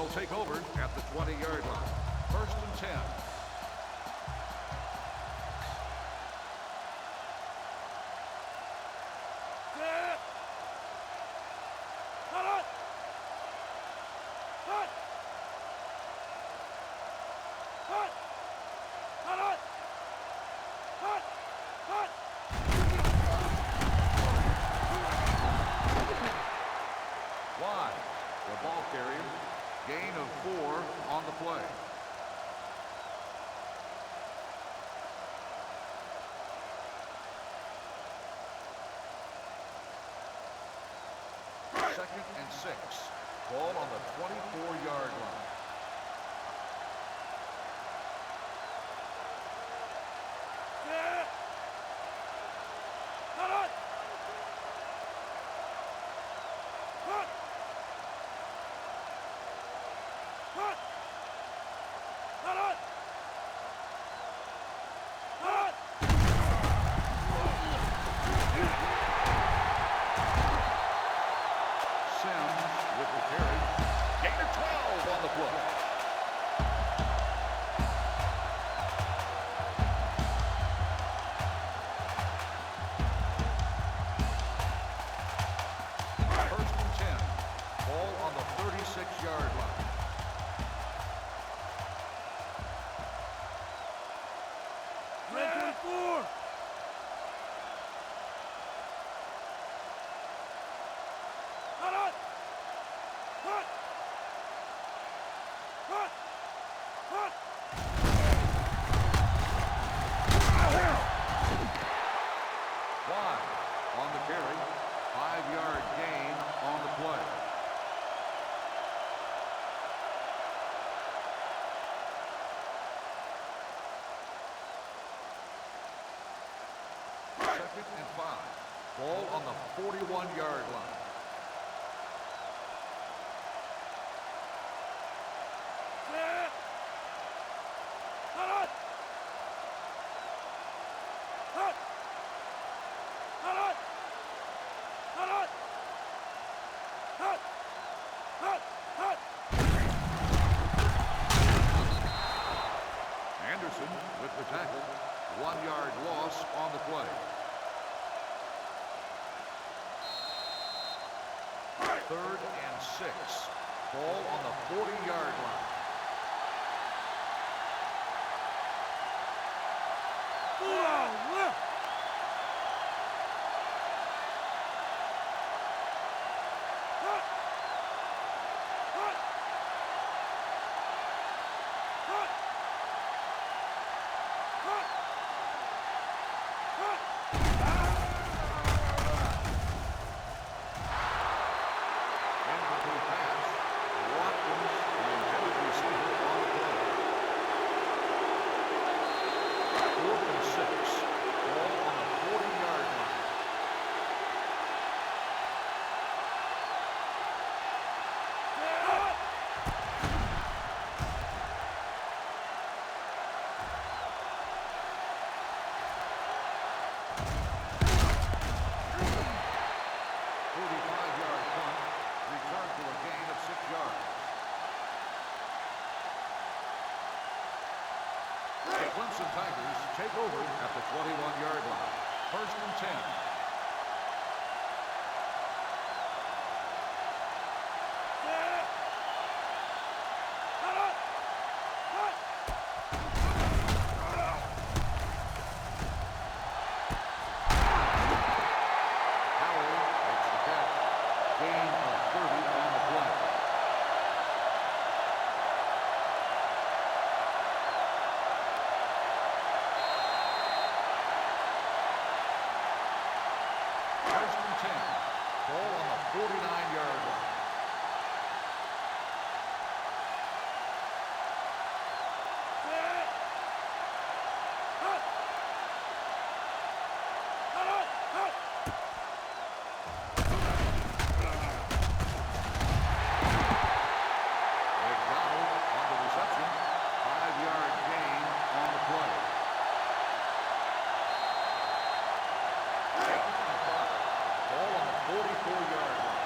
will take over at the 20-yard line. First and 10. Set. Cut it. Cut. Cut. Cut it. Cut. Cut. Wide. The ball carrier. Gain of 4 on the play. Second and 6. Ball on the 24-yard line. Set. Cut it. Cut. Cut. Cut it. Cut. Sims with the carry. Gain of 12 on the play. First and 10. Ball on the 36-yard line. Red 24. Cut it. Cut. Cut. Cut. Wide on the carry. 5-yard gain on the play. Second and 5. Ball on the 41-yard line. Set. Cut it. Cut. Cut it. Cut it. Cut. Cut. Cut. Anderson with the tackle. 1-yard loss on the play. Third and 6. Ball on the 40-yard line. Whoa, left. Cut. Cut. Cut. Cut. Cut. Incomplete pass. Watkins, the intended receiver, on the play. Fourth and 6. Ball on the 40-yard line. Cut. Yard punt. Return for a gain of 6 yards. The Clemson Tigers take over at the 21-yard line. First and 10. Set. Cut it. Cut. Howell makes the catch. Gain of 30 on the play. First and 10. Ball on the 49-yard line. Set. Cut. Cut it. Cut. McDonald on the reception. 5-yard gain on the play. Second and 5. Ball on the 44-yard line.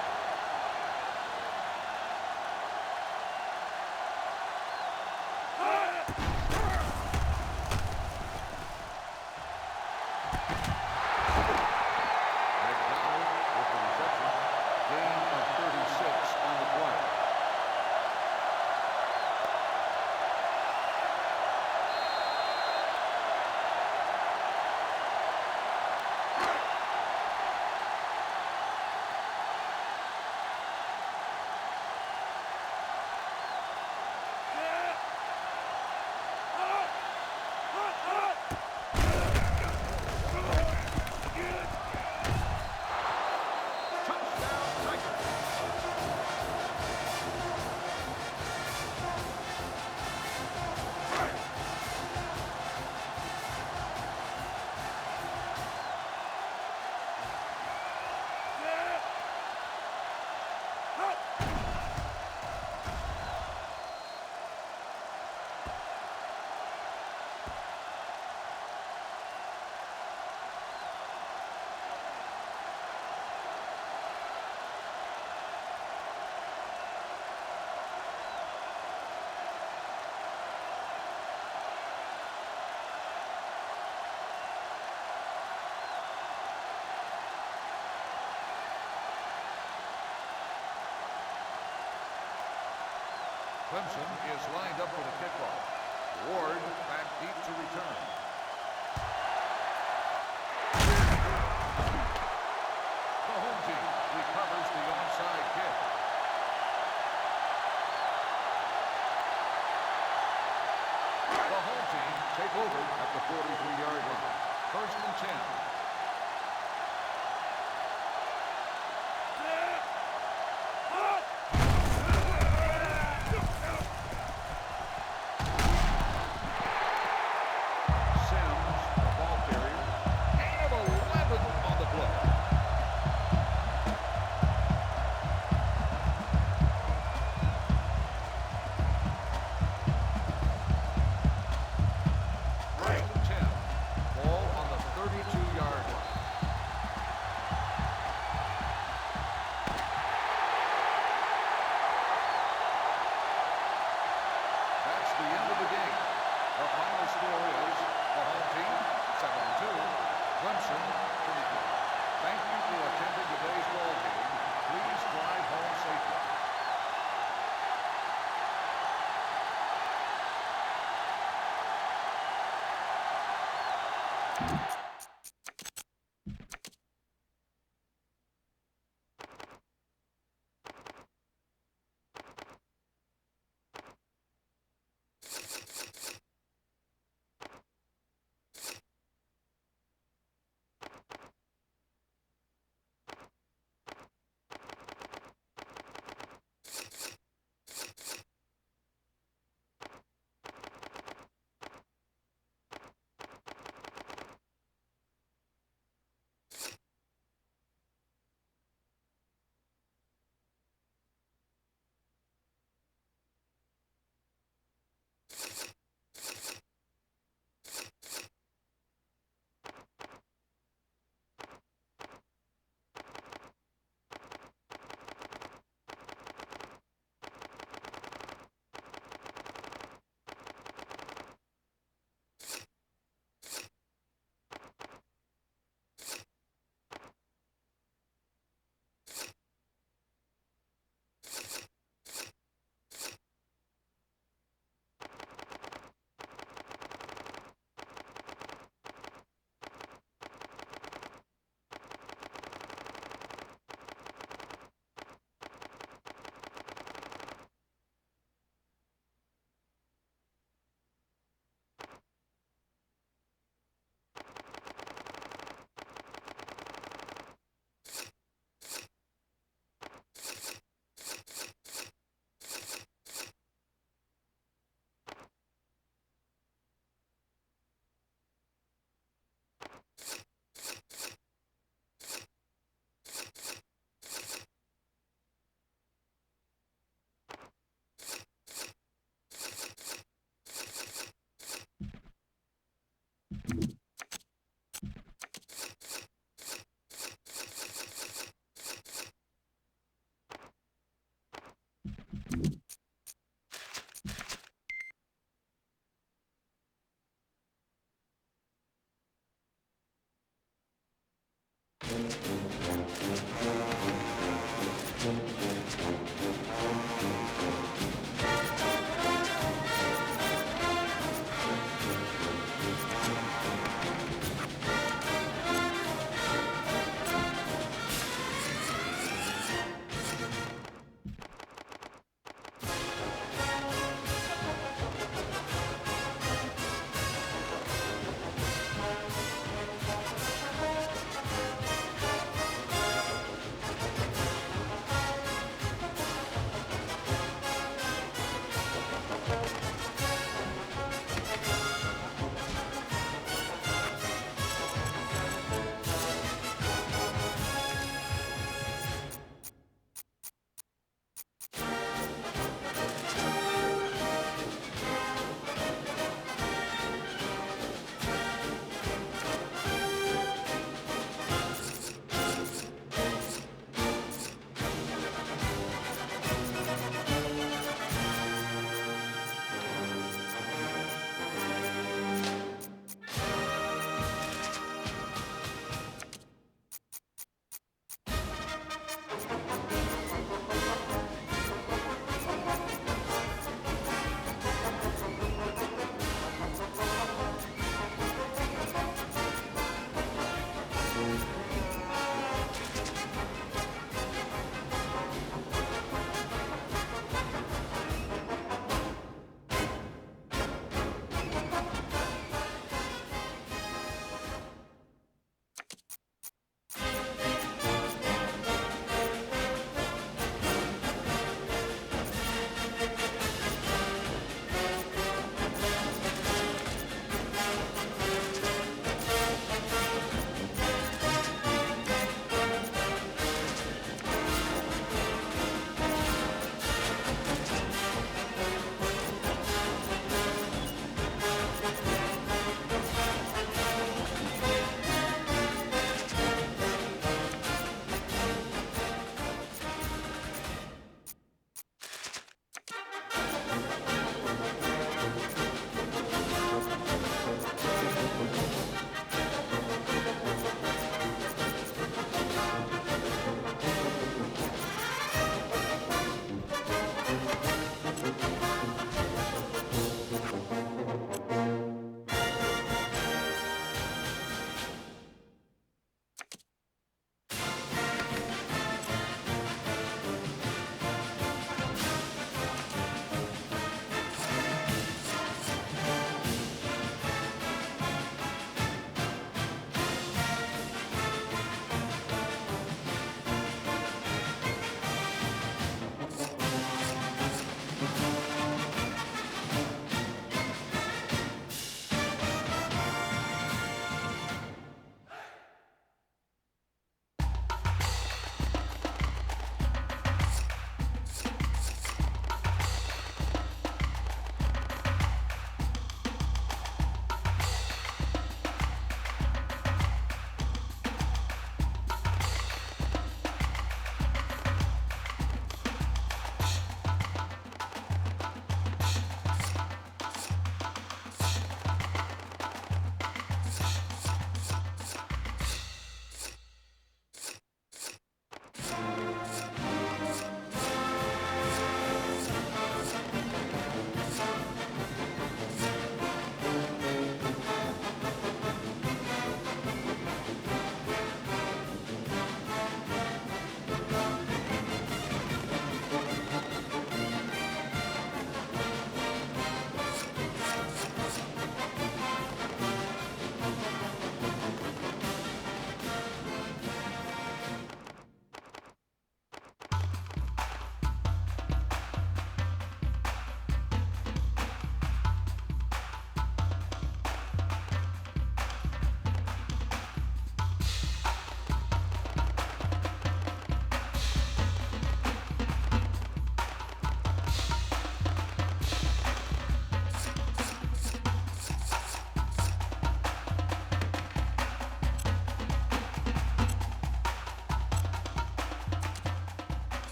Clemson is lined up for the kickoff. Ward back deep to return. The home team recovers the onside kick. The home team take over at the 43-yard line. 1st and 10.